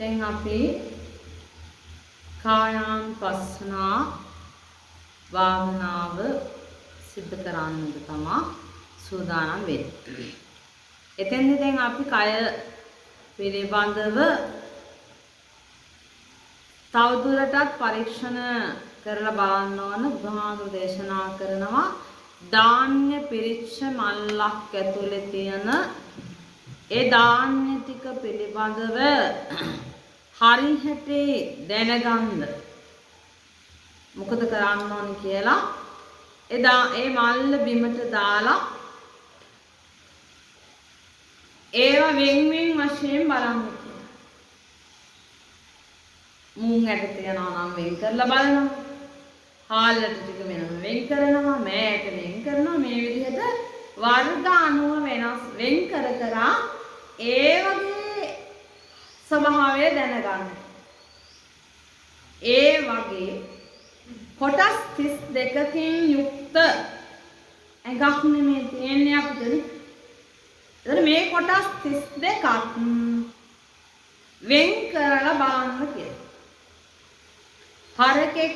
දැන් අපි කායානුපස්සනා භාවනාව සිද්ධ කරන්නද තමයි සූදානම් වෙන්නේ. එතෙන්දී දැන් අපි කය පිළිබඳව තවදුරටත් පරීක්ෂණ කරලා බලන්න ඕන. බුදුහාමුදුරු දේශනා කරනවා ධාන්‍ය පිරිච්ච මල්ලක් ඇතුලේ තියෙන ඒ ධාන්‍ය ටික පිළිබඳව හරියට දැනගන්න මොකද කරන්න ඕනේ කියලා ඒ මල්ල බිමට දාලා ඒවා වෙන් වශයෙන් බලන්න කියලා. මුං ඇට තියනවා නම් වෙන් කරලා බලනවා. හාල්ලට ටික වෙන කරනවා, මෑට වෙන් කරනවා. මේ විදිහට වර්ග අණුව වෙනස් වෙන් කර ඒ වගේ ස්වභාවය දැනගන්න. ඒ වගේ කොටස් 32කින් යුක්ත ඇඟක් නෙමෙයි තියෙන්නේ අපිට. එතන මේ කොටස් 32ක් වෙන් කරලා බලන්න කියලා. හරකෙක්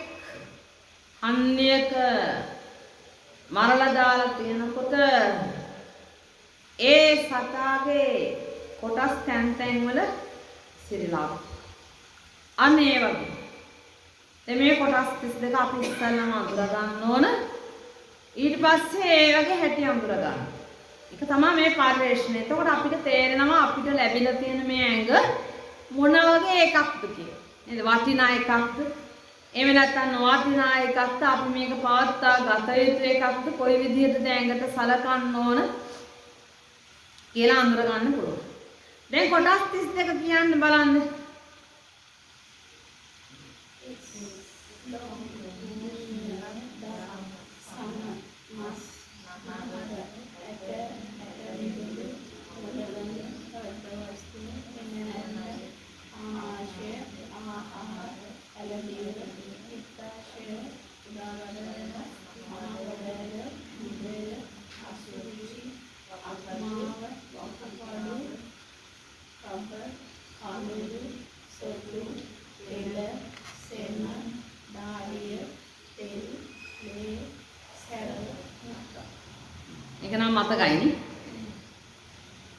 හන්දියක මරලා දාලා තියෙනකොට ඒ සතාගේ කොටස් තැන් වල සිරිලාව. අන්න ඒ වගේ. දැන් මේ කොටස් 32 අපි ඉස්සල්ලාම අඳුර ගන්න ඕන. ඊට පස්සේ ඒ වගේ හැටි අඳුර ගන්න. ඒක තමයි මේ පරිශ්‍රණය. එතකොට අපිට තේරෙනවා අපිට ලැබිලා තියෙන මේ ඇඟ මොන වගේ එකක්ද කියලා. නේද? වටිනා එකක්ද? එහෙම නැත්නම් නොවටිනා එකක්ද? අපි මේක පවත්වා ගත යුතු එකක්ද? කොයි විදිහටද ඇඟට සලකන්න ඕන කියලා අඳුර ගන්න පුළුවන්. දැන් කොටස් 32 කියන්න බලන්න. ඒක නම් මතකයිනේ.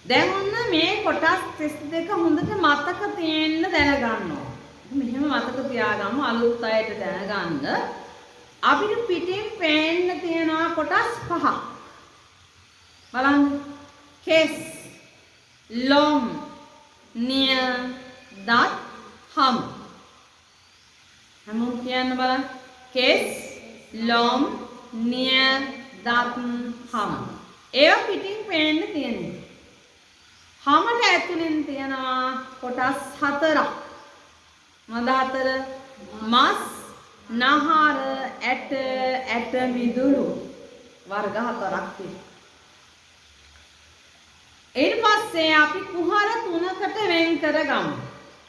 දැන් ඔන්න මේ කොටස් 32 හොඳට මතක තියෙන්න දැනගන්න ඕන. මෙහෙම මතක තියාගමු අලුත් අයට දැනගන්න. අපිට පිටින් පේන්න තියෙනවා කොටස් 5ක්. බලන්න. කෙස්, ලොම්, නිය, දත්, හම්. හැමෝම කියන්න බලන්න. කෙස්, ලොම්, නිය, දත්, හම්. ඒවා පිටින් පේන්න තියෙනවා. හමට ඇතුලෙන් තියෙනවා කොටස් 4ක්. මොනවාද 4? මස්, නහර, ඇට මිදුළු වර්ග 4ක් තියෙනවා. ඊට පස්සේ අපි කුහර 3කට වෙන් කරගමු.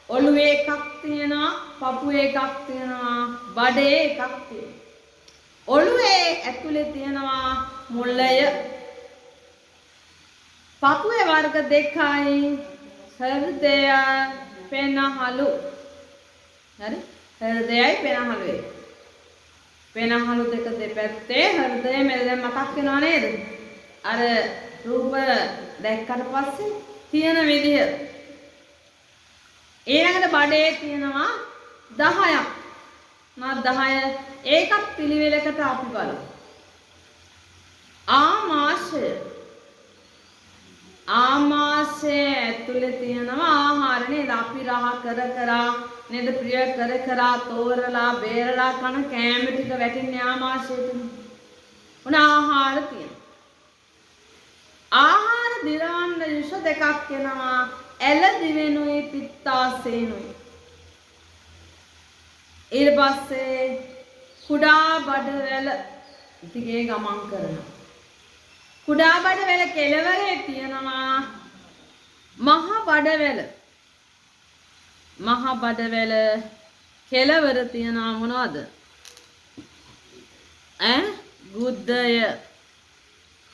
ඔළුවේ එකක් තියෙනවා, පපුවේ එකක් තියෙනවා, බඩේ එකක් තියෙනවා. ඔළුවේ ඇතුලේ තියෙනවා මුල්ලය. පපුවේ වර්ග 2යි, හෘදය, පෙනහළු. හරි? හෘදයයි පෙනහළුයි. පෙනහළු දෙක දෙපැත්තේ හෘදය මෙතන මතක් වෙනව නේද? අර රූප දැක්කට පස්සේ තියෙන විදිහ. ඊළඟට බඩේ තියෙනවා 10ක්. මා 10 ඒකත් පිළිවෙලකට අපි බලමු. ආමාශය ඇතුලේ තියෙනවා ආහාර නේද? අපි රහ කර නේද? ප්‍රිය කර තෝරලා බේරලා කන කෑම ටික වැටෙන්නේ ආමාශයට. උන ආහාර තියෙනවා. ආහාර දිරවන්න යුෂ දෙකක් වෙනවා. ඇල දිවෙනුයි පිත්තාසේනුයි. ඊට පස්සේ කුඩා බඩවැල දිගේ ගමන් කරනවා. කුඩා බඩවැල කෙළවරේ තියෙනවා මහ බඩවැල. මහ බඩවැල කෙළවර තියෙනවා මොනවද? ගුද්දය.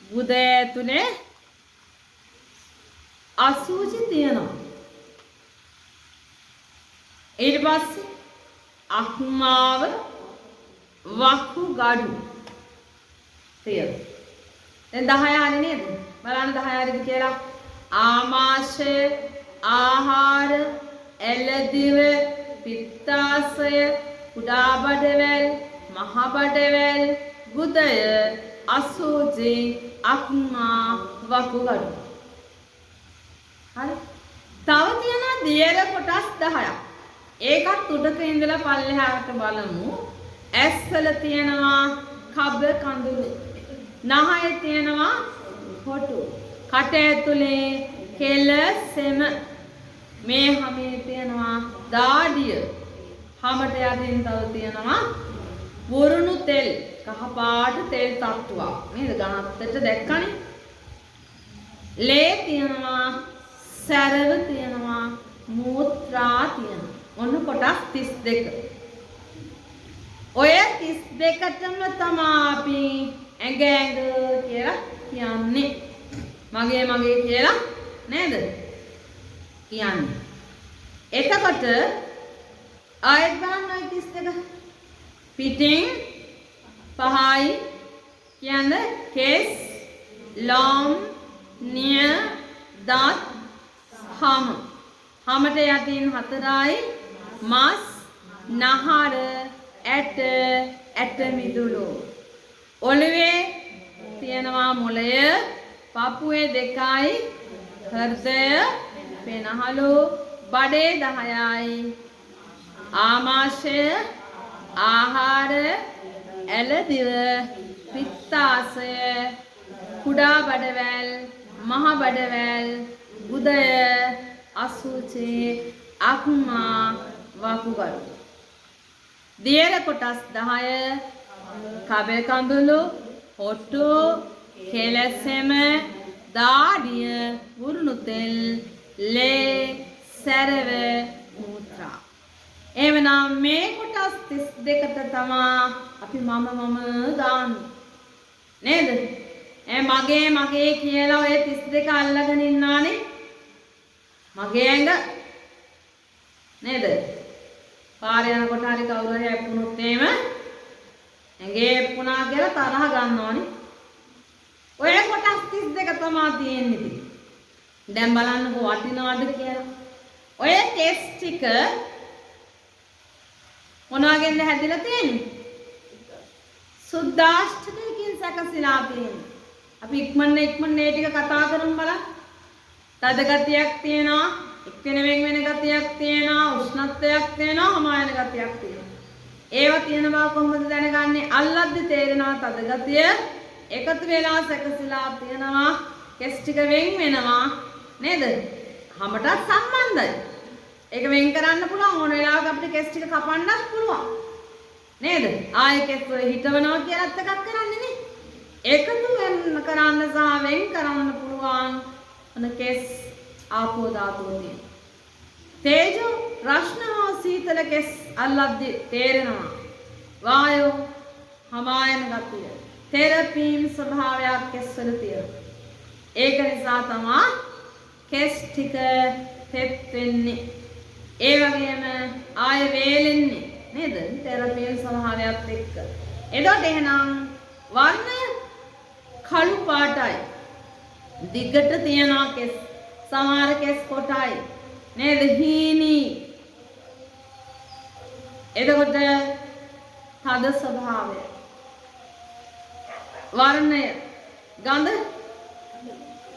ගුදය ඇතුලේ අසූචි තියෙනවා. ඊට පස්සේ අක්මාව වකුගඩු තියෙනවා. දැන් 10 හරි නේද? බලන්න 10 හරිද කියලා. ආමාශය, ආහාර, එළදිව, පිත්තාශය, කුඩා බඩවැල්, මහ බඩවැල්, ගුදය, අසූචි, අක්මා, වකුගඩු. හරි. තව තියෙනවා දියර කොටස් 10ක්. ඒකත් උඩක ඉඳලා පල්ලෙහාට බලමු. ඇස්වල තියෙනවා කබ කඳුළු. නහය තියෙනවා හොටු. කට ඇතුලේ කෙල සෙම. මේ හැමේ තියෙනවා දාඩිය. හැමට යටින් තව තියෙනවා වරුණු තෙල්. කහ පාට තෙල් තට්ටුවක්. නේද? ගණත්තට දැක්කනේ. ලේ තියෙනවා, සැරව තියෙනවා, මූත්‍රා තියෙනවා. ඔන්න කොටස් 32. ඔය 32ටම තමයි අපි ඇඟ කියලා කියන්නේ. මගේ කියලා නේද? කියන්නේ. එතකොට ආයෙත් බලන්න 32. පිටින් පහයි කියන්නේ කෙස්, ලොම්, නිය, දත්, හම. හමට යටින් 4යි මස්, නහර, ඇට, ඇට මිදුළු. ඔළුවේ තියෙනවා මොළය, පපුවේ 2යි, හෘදය, පෙනහළු, බඩේ 10යි, ආමාශය, ආහාර, එළදිව, පිත්තාශය, කුඩා බඩවැල්, මහ බඩවැල්, උදය, අසුචි, අක්මා, වකුගඩු. දියර කොටස් 10 කබ කඳුළු, හොට්ටු, කෙලසෙම, දාඩිය, වරුණු තෙල්, ලේ, සැරව, මූත්‍රා. එවනම් මේ කොටස් 32ට තමයි අපි මම දාන්නේ. නේද? මගේ කියලා ඔය 32 අල්ලගෙන ඉන්නානේ. මගේ ඇඟ නේද? පාරේ යනකොට හරි කවුරු හරි ඇප්පුණොත් එහෙම ඇඟේ ඇප්පුණා කියලා තරහ ගන්නවනේ. ඔය කොටස් 32 තමයි තියෙන්නේ. දැන් බලන්නකෝ වටිනවද කියලා. ඔය කෙස් ටික මොනවාගෙන්ද හැදිලා තියෙන්නේ? සුද්දාෂ්ටකයකින් සැකසීලා තියෙන්නේ. අපි ඉක්මන මේ ටික කතා කරමු බලන්න. තද ගතියක් තියෙනවා, එක්කෙනෙක් වෙන ගතියක් තියෙනවා, උෂ්ණත්වයක් තියෙනවා, හමායන ගතියක් තියෙනවා. ඒවා තියෙන බව කොහොමද දැනගන්නේ? අල්ලද්දි තේරෙනවා තද ගතිය එකතු වෙලා සැකසීලා තියෙනවා, කෙස් ටික වෙන් වෙනවා නේද? හැමතත් සම්බන්ධයි. ඒක වෙන් කරන්න පුළුවන් ඕන වෙලාවක අපිට කෙස් ටික කපන්නත් පුළුවන්. නේද? ආයෙ කෙස් වල හිටවනවා කියලාත් එකක් කරන්නේ නේ. එකතු වෙන්න කරන්න සහ වෙන් කරන්න පුළුවන් අන කෙස් ආපෝ ධාතුව තියෙන. තේජෝ රස්නෝ සීතල කෙස් අල්ලද්දි තේරෙනවා. වායෝ හමායන ගතිය. තෙරපීම් ස්වභාවයක් කෙස් වල තියෙනවා. ඒක නිසා තමයි කෙස් ටික තෙත් වෙන්නේ. ඒ වගේම ආය වේලෙන්නේ නේද? තෙරපීම් ස්වභාවයත් එක්ක. එතකොට එහෙනම් වර්ණය කළු පාටයි. දිගට තියනවා කෙස්. සමහර කෙස් කොටයි. නේද? හීනි. එතකොට තද ස්වභාවය. වර්ණය ගඳ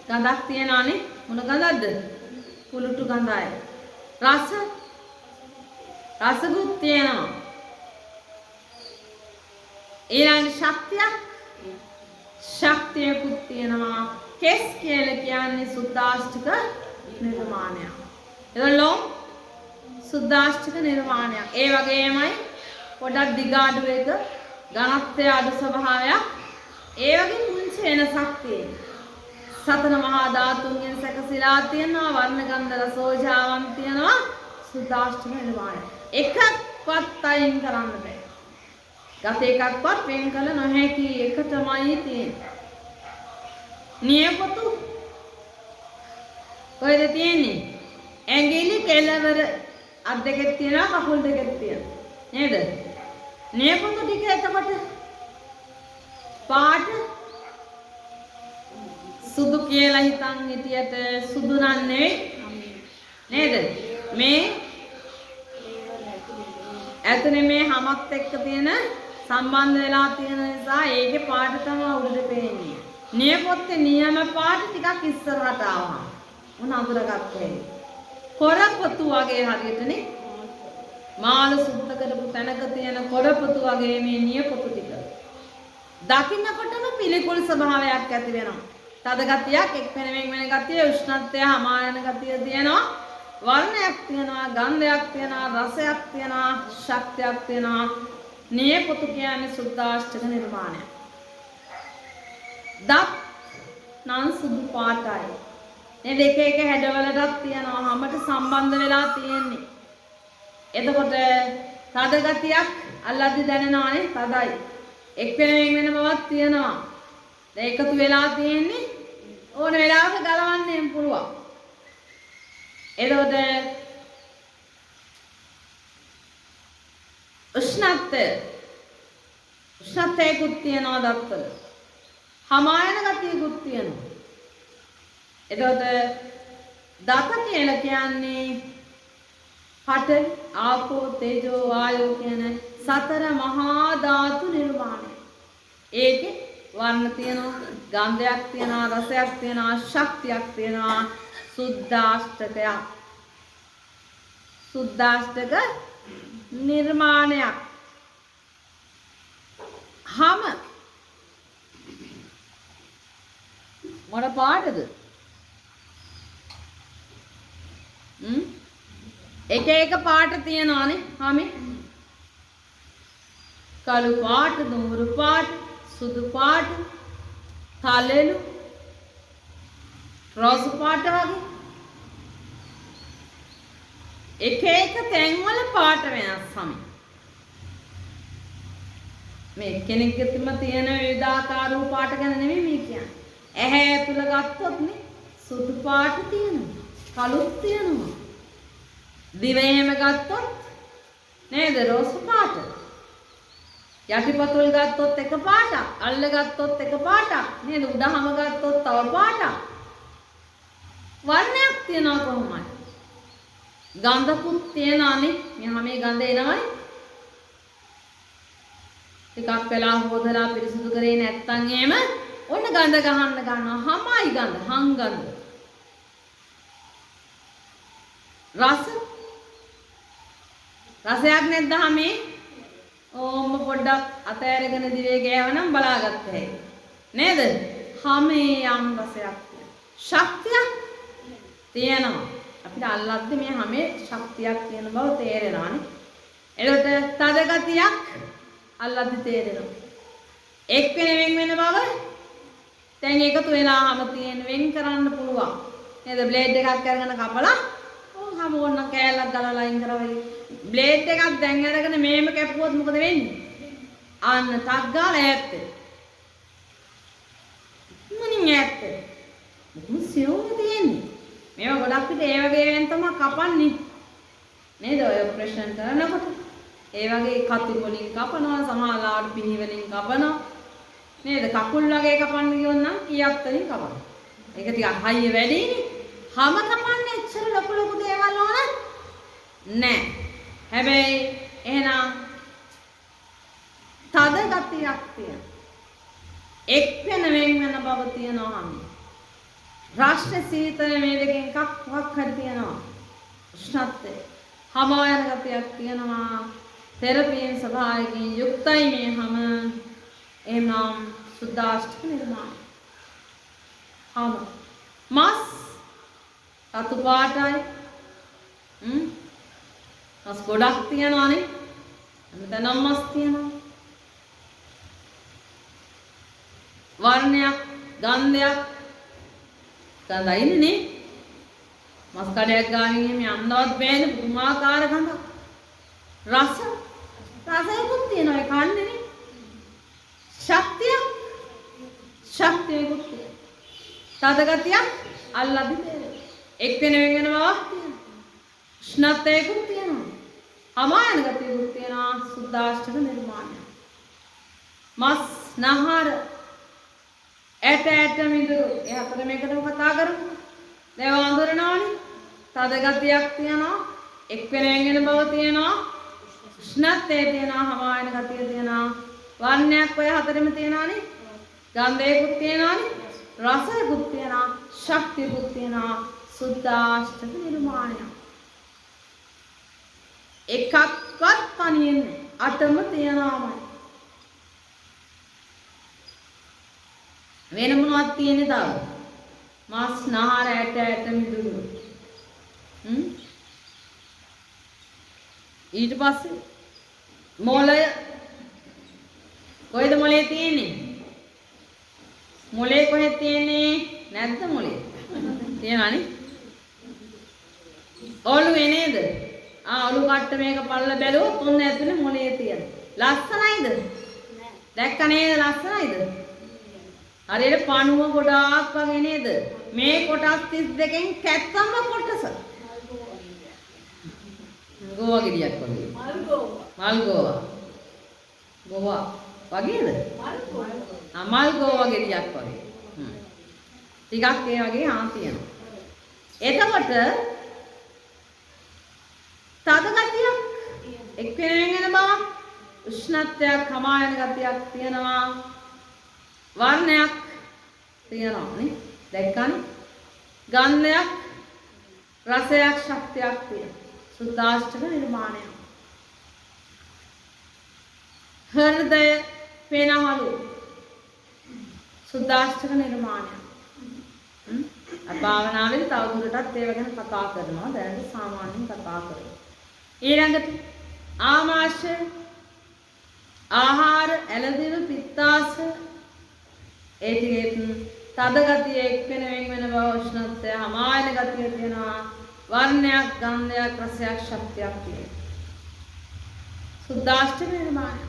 ගඳක් තියනවානේ. මොන ගඳක්ද? කුළුටු ගඳයි. රසකුත් තියෙනවා. ඊළඟ ශක්තියකුත් තියෙනවා. කෙස් කියලා කියන්නේ සුද්දාෂ්ටක නිර්මාණයක්. එතකොට සුද්දාෂ්ටක නිර්මාණයක්. ඒ වගේමයි පොඩක් දිගාඩු එක ඝනත්වය අඩු ස්වභාවයක්. ඒ වගේ මුංචි වෙනසක් තියෙනවා. සතර මහා ධාතුන්ගෙන් සැකසීලා තියෙනවා. වර්ණ ගන්ධ රස ඕජාවන් තියෙනවා. සුද්දාෂ්ටක නිර්මාණය. එකක්වත් අයින් කරන්න බෑ. ගත එකක්වත් වෙන් කළ නොහැකි එක තමයි තියෙන්නේ. නියපොතු කොහෙද තියෙන්නේ? ඇඟිලි කෙළවර අත් දෙකෙත් තියෙනවා කකුල් දෙකෙත් තියෙනවා. නේද? නියපොතු ටික එතකොට පාට සුදු කියලා හිතන් හිටියට සුදු නන්නේ නේද? මේ ඇතුලේ මේ හැමත් එක්ක තියෙන සම්බන්ධ වෙලා තියෙන නිසා ඒකේ පාට තමයි උඩට පේන්නේ. නියපොත්තේ නියම පාට ටිකක් ඉස්සරහට ආවා. මොන අඳුරගත්තේ? කොරපොතු වගේ හරියටනේ. මාළු සුද්ධ කරපු තැනක තියෙන කොරපොතු වගේ මේ නියපොතු ටික. දකින්නකොටම පිළිකුල් ස්වභාවයක් ඇති වෙනවා. තද ගතියක්, එක්වෙන වෙන ගතිය, උෂ්ණත්වය, හමායන ගතිය තියෙනවා. වර්ණයක් තියෙනවා, ගන්ධයක් තියෙනවා, රසයක් තියෙනවා, ශක්තියක් තියෙනවා. නියපොතු කියන්නේ සුද්ධාෂ්ටක නිර්මාණයක්. දත් නම් සුදු පාටයි. මේ දෙක එක හැඩවලටත් තියෙනවා. හැමත සම්බන්ධ වෙලා තියෙන්නේ. එතකොට තද ගතියක් අල්ලද්දි දැනෙනවානේ තදයි. එක්වෙන වෙන බවක් තියෙනවා. දැන් එකතු වෙලා තියෙන්නේ ඕන වෙලාවක ගලවන්න පුළුවන්. එතකොට උෂ්ණත්වයකුත් තියෙනවා දත්වල. හමායන ගතියකුත් තියෙනවා. එතකොට දත කියලා කියන්නේ පඨවි, ආපෝ, තේජෝ, වායෝ කියන සතර මහා ධාතු නිර්මාණය. ඒකේ වර්ණ තියෙනවා, ගන්ධයක් තියෙනවා, රසයක් තියෙනවා, ශක්තියක් තියෙනවා, සුද්ධාෂ්ටකයක්. සුද්ධාෂ්ටක නිර්මාණයක්. හැම මොන පාටද? එක එක පාට තියෙනවානේ හැමේ. කළු පාට, දුඹුරු පාට, සුදු පාට, තලෙලු, රෝස පාට වගේ. එක එක තැන්වල පාට වෙනස් හැමේ. මේ කෙනෙක්ගෙම තියෙන විවිධාකාර වූ පාට ගැන නෙමෙයි මේ කියන්නේ. ඇහැ තුල ගත්තොත් නේ සුදු පාට තියෙනවා, කළුත් තියෙනවා. දිවෙම ගත්තොත් නේද රෝස පාට. යටිපතුල් ගත්තොත් එක පාටක්, අල්ල ගත්තොත් එක පාටක්, නේද උඩහම ගත්තොත් තව පාටක්. වර්ණයක් තියෙනවා කොහොමද? ගන්ධකුත් තියෙනවානේ. මේ ගඳ එනවනේ. ටිකක් වෙලා හොදලා පිරිසිදු කරේ නැත්තම් එහෙම ඔන්න ගඳ ගහන්න ගන්නවා. හමයි ගඳ, හංගඳ. රසයක් නැද්ද හැමේ? ඕම පොඩ්ඩක් අතෑරගෙන දිවේ ගෑවනම් බලාගත්ත හැකි. නේද? හැමේ යම් රසයක් තියෙනවා. ශක්තියක් තියෙනවා. අපිට අල්ලද්දි මේ හැමේ ශක්තියක් තියෙන බව තේරෙනවානේ. එතකොට තද ගතියක් අල්ලද්දි තේරෙනවා. එක් වෙන බව දැන් එකතු වෙලාම තියෙන වෙන් කරන්න පුළුවන්. නේද? බ්ලේඩ් එකක් අරගෙන කපලා හැම ඕන කෑල්ලක් ගලලා අයින් කරවයි. බ්ලේඩ් එකක් දැන් අරගෙන මේම කැපුවොත් මොකද වෙන්නේ? අන්න තක් ගාලා ඈත් වෙනවා. මොනින් ඈත් වෙනවා? මොකද සියුම් තියෙන්නේ. මේවා ගොඩක් විට ඒ වගේ වෙන තමයි කපන්නේ. නේද? ඔය ඔපරේෂන් කරනකොට ඒ වගේ කතු වලින් කපනවා, සමහරවිට පිහි වලින් කපනවා. නේද? කකුල් වගේ කපන්න ගියොත් නම් කීයක් තනින් කපනවා. ඒක ටිකක් හයිය වැඩිනේ. හැම කපන්නේ එච්චර ලොකු දේවල් ඕන නෑ. හැබැයි එහෙනම් තද ගතියක් තියෙන. එක් වෙන බව තියෙනවා හැම. රාෂ්ට්‍ර සීතල මේ දෙකෙන් එකක් හරි තියෙනවා. උෂ්ණත්වය. හමායන ගතියක් තියෙනවා. තෙරපීම් ස්වභාවයෙන් යුක්තයි මේ හැම. එහෙනම් සුද්ධාෂ්ටක නිර්මාණය. හැම මස් රතු පාටයි. මස් ගොඩක් තියෙනවානේ. හැමතැනම මස් තියෙනවා. වර්ණයක්, ගන්ධයක් ගඳයිනේ නේ. මස් කඩයක් ගාමින් එහෙම යන්නවත් බෑනේ පුදුමාකාර ගඳක්. රසයකුත් තියෙනවා ඒ කන්නේ නේ. ශක්තියකුත් තියෙනවා. තද ගතියක් අල්ලද්දි තේරෙනවා. එක් වෙන බවක් තියෙනවා. උෂ්ණත්වයකුත් තියෙනවා. හමායන ගතියකුත් තියෙනවා සුද්දාෂ්ටක නිර්මාණය. මස් නහර ඇට මිදුළු ඒ හතරම එකටම කතා කරමු. දැන් වඳුරනවනේ. තද ගතියක් තියෙනවා. එක් වෙනෙන් බව තියෙනවා. උෂ්ණත්වය තියෙනවා. හමායන ගතිය තියෙනවා. වර්ණයක් ඔය හතරෙම තියෙනවානේ. ගන්ධයකුත් තියෙනවානේ. රසයකුත් තියෙනවා. ශක්තියකුත් තියෙනවා. සුද්දාෂ්ටක නිර්මාණය. එකක්වත් තනියෙන් අටම තියෙනවාමයි. වෙන මොනවද තියෙන්නේ තව? මස් නහර ඇට මිදුළු. ඊට පස්සේ මොළය කොහෙද මොළේ තියෙන්නේ? මොළේ කොහෙද තියෙන්නේ? නැද්ද මොළේ? තියෙනවනේ. ඔළුවේ නේද? ඔළු කට්ට මේක පල්ල බැලුවොත් ඔන්න ඇතුලේ මොළේ තියෙන. ලස්සනයිද? දැක්ක නේද ලස්සනයිද? හරියට පණුව ගොඩාක් වගේ නේද? මේ කොටස් 32කින් කැත්තම කොටස. ගෝවා ගෙඩියක් වගේ. මල් ගෝවා. ගෝවා වගේද? මල් ගෝවා ගෙඩියක් වගේ. ටිකක් ඒ වගේ තියෙනවා. එතකොට තද ගතියක් එක් වෙනෙන් බව උෂ්ණත්වයක් හමායන ගතියක් තියෙනවා. වර්ණයක් තියෙනවා නේ. දැක්කනේ? ගන්ධයක් රසයක් ශක්තියක් තියෙනවා. සුද්දාෂ්ටක නිර්මාණය. හෘදය පේනහලු. සුද්දාෂ්ටක නිර්මාණය. භාවනාවේදී තවදුරටත් ඒව ගැන කතා කරනවා. දැන් සාමාන්‍යයෙන් කතා කරනවා. ඊළඟට ආමාශය ආහාර ඇලදිරු පිත්තාශය ඒ ටිකේ තද ගතිය එක්වෙන වෙන බව උෂ්ණත්වය හමායන ගතිය තියෙනවා. වර්ණයක් ගන්ධයක් රසයක් ශක්තියක් තියෙනවා. සුද්දාෂ්ටක නිර්මාණය.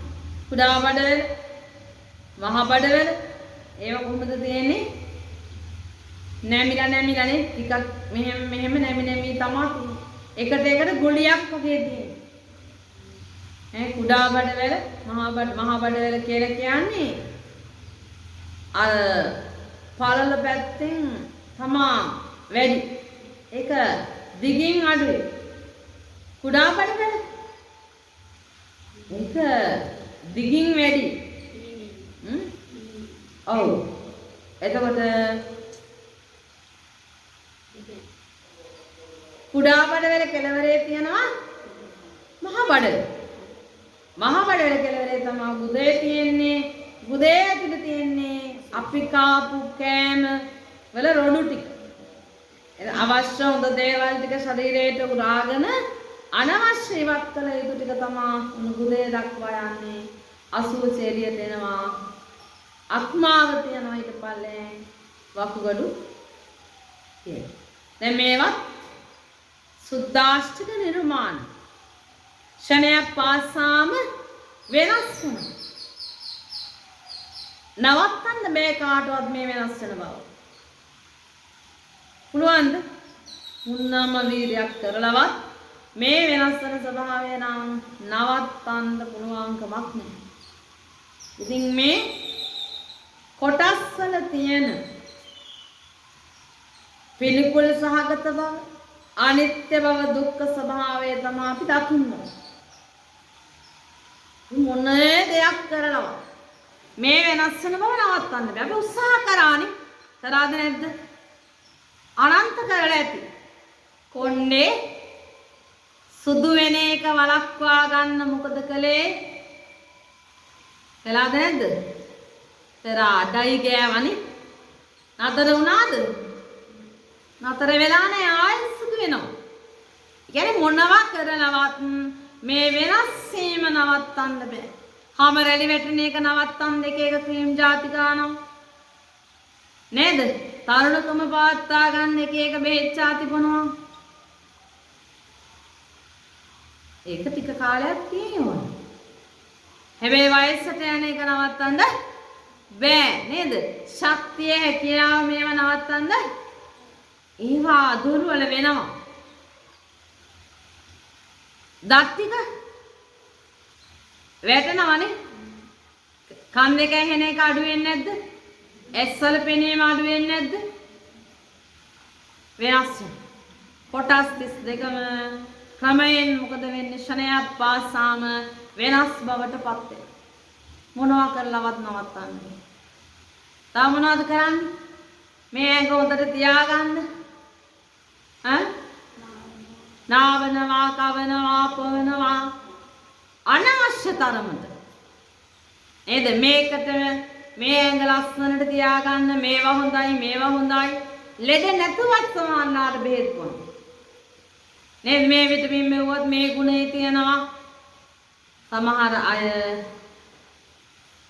කුඩා බඩවැල මහා බඩවැල ඒව කොහොමද තියෙන්නේ? නැමිලානේ ටිකක් මෙහෙම නැමි තමයි තියෙන්නේ. එකට ගුලියක් වගේ තියෙන්නේ. කුඩා බඩවැල මහා බඩවැල කියලා කියන්නේ අර පළල පැත්තෙන් තමා වැඩි. ඒක දිගින් අඩුයි. කුඩා බඩවැල ඒක දිගින් වැඩි. ඔව්. එතකොට කුඩා බඩවැල කෙළවරේ තියෙනවා මහා බඩවැල. මහා බඩවැල කෙළවරේ තමයි ගුදේ තියෙන්නේ. ගුදේ ඇතුලේ තියෙන්නේ අපි කාපු කෑම වල රොඩු ටික. අවශ්‍ය හොඳ දේවල් ටික ශරීරයට උරාගෙන අනවශ්‍ය ඉවත් කළ යුතු ටික තමයි ගුදේ දක්වා යන්නේ. අසුචි එළියට එනවා. අක්මාව තියනවා ඊට පල්ලෙන් වකුගඩු තියෙනවා. දැන් මේවත් සුද්දාෂ්ටක නිර්මාණ. ෂණයක් පාසාම වෙනස් වෙනවා. නවත්තන්න බෑ කාටවත් මේ වෙනස් වෙන බව. පුළුවන්ද? මුන්නම වීර්යයක් කරලවත් මේ වෙනස් වෙන ස්වභාවය නම් නවත්තන්න පුළුවන්කමක් නැහැ. ඉතින් මේ කොටස් වල තියෙන පිළිකුල් සහගත බව අනිත්‍ය බව දුක්ඛ ස්වභාවය තමයි අපි දකින්නේ. මොනේ දෙයක් කරනවා මේ වෙනස් වෙන බව නවත්තන්න බෑ. අපි උත්සාහ කරානේ. කරාද නැද්ද? අනන්ත කරලා ඇති. කොණ්ඩේ සුදු වෙන එක වළක්වා ගන්න මොකද කළේ? කළාද නැද්ද? කරා අඩයි ගෑවනේ. නතර වුණාද? නතර වෙලා නැහැ ආයෙත් සුදු වෙනවා. ඒ කියන්නේ මොනවා කරනවත් මේ වෙනස් වීම නවත්තන්න බෑ. හැම රැලි වැටෙන එක නවත්තන්න එක ක්‍රීම් ಜಾති ගන්නවා. නේද? තරුණකම පවත්වා ගන්න එක බෙහෙත් ಜಾති බොනවා. ඒක ටික කාලයක් තියෙනවා. හැබැයි වයසට යන එක නවත්තන්න බෑ නේද? ශක්තිය හැකියාව මේවා නවත්තන්න ඒවා දුර්වල වෙනවා. දත් ටික වැටෙනවනේ. කන් දෙක ඇහෙන එක අඩු වෙන්නේ නැද්ද? ඇස්වල පෙනීම අඩු වෙන්නේ නැද්ද? වෙනස්. කොටස් 32ම ක්‍රමයෙන් මොකද වෙන්නේ? ෂණයක් පාසාම වෙනස් බවට පත් වෙනවා. මොනවා කරලවත් නවත්තන්න බැහැ. තව මොනවද කරන්නේ? මේ ඇඟ හොඳට තියාගන්න. නාවනවා, කවනවා, පවනවා අනවශ්‍ය තරමට. නේද? මේකට මේ ඇඟ ලස්සනට තියාගන්න මේවා හොඳයි, මේවා හොඳයි. ලෙඩ නැතුවත් සමානලාට බෙහෙත් බොනවා. නේද? මේ විටමින් මෙව්වත් මේ ගුණේ තියෙනවා. සමහර අය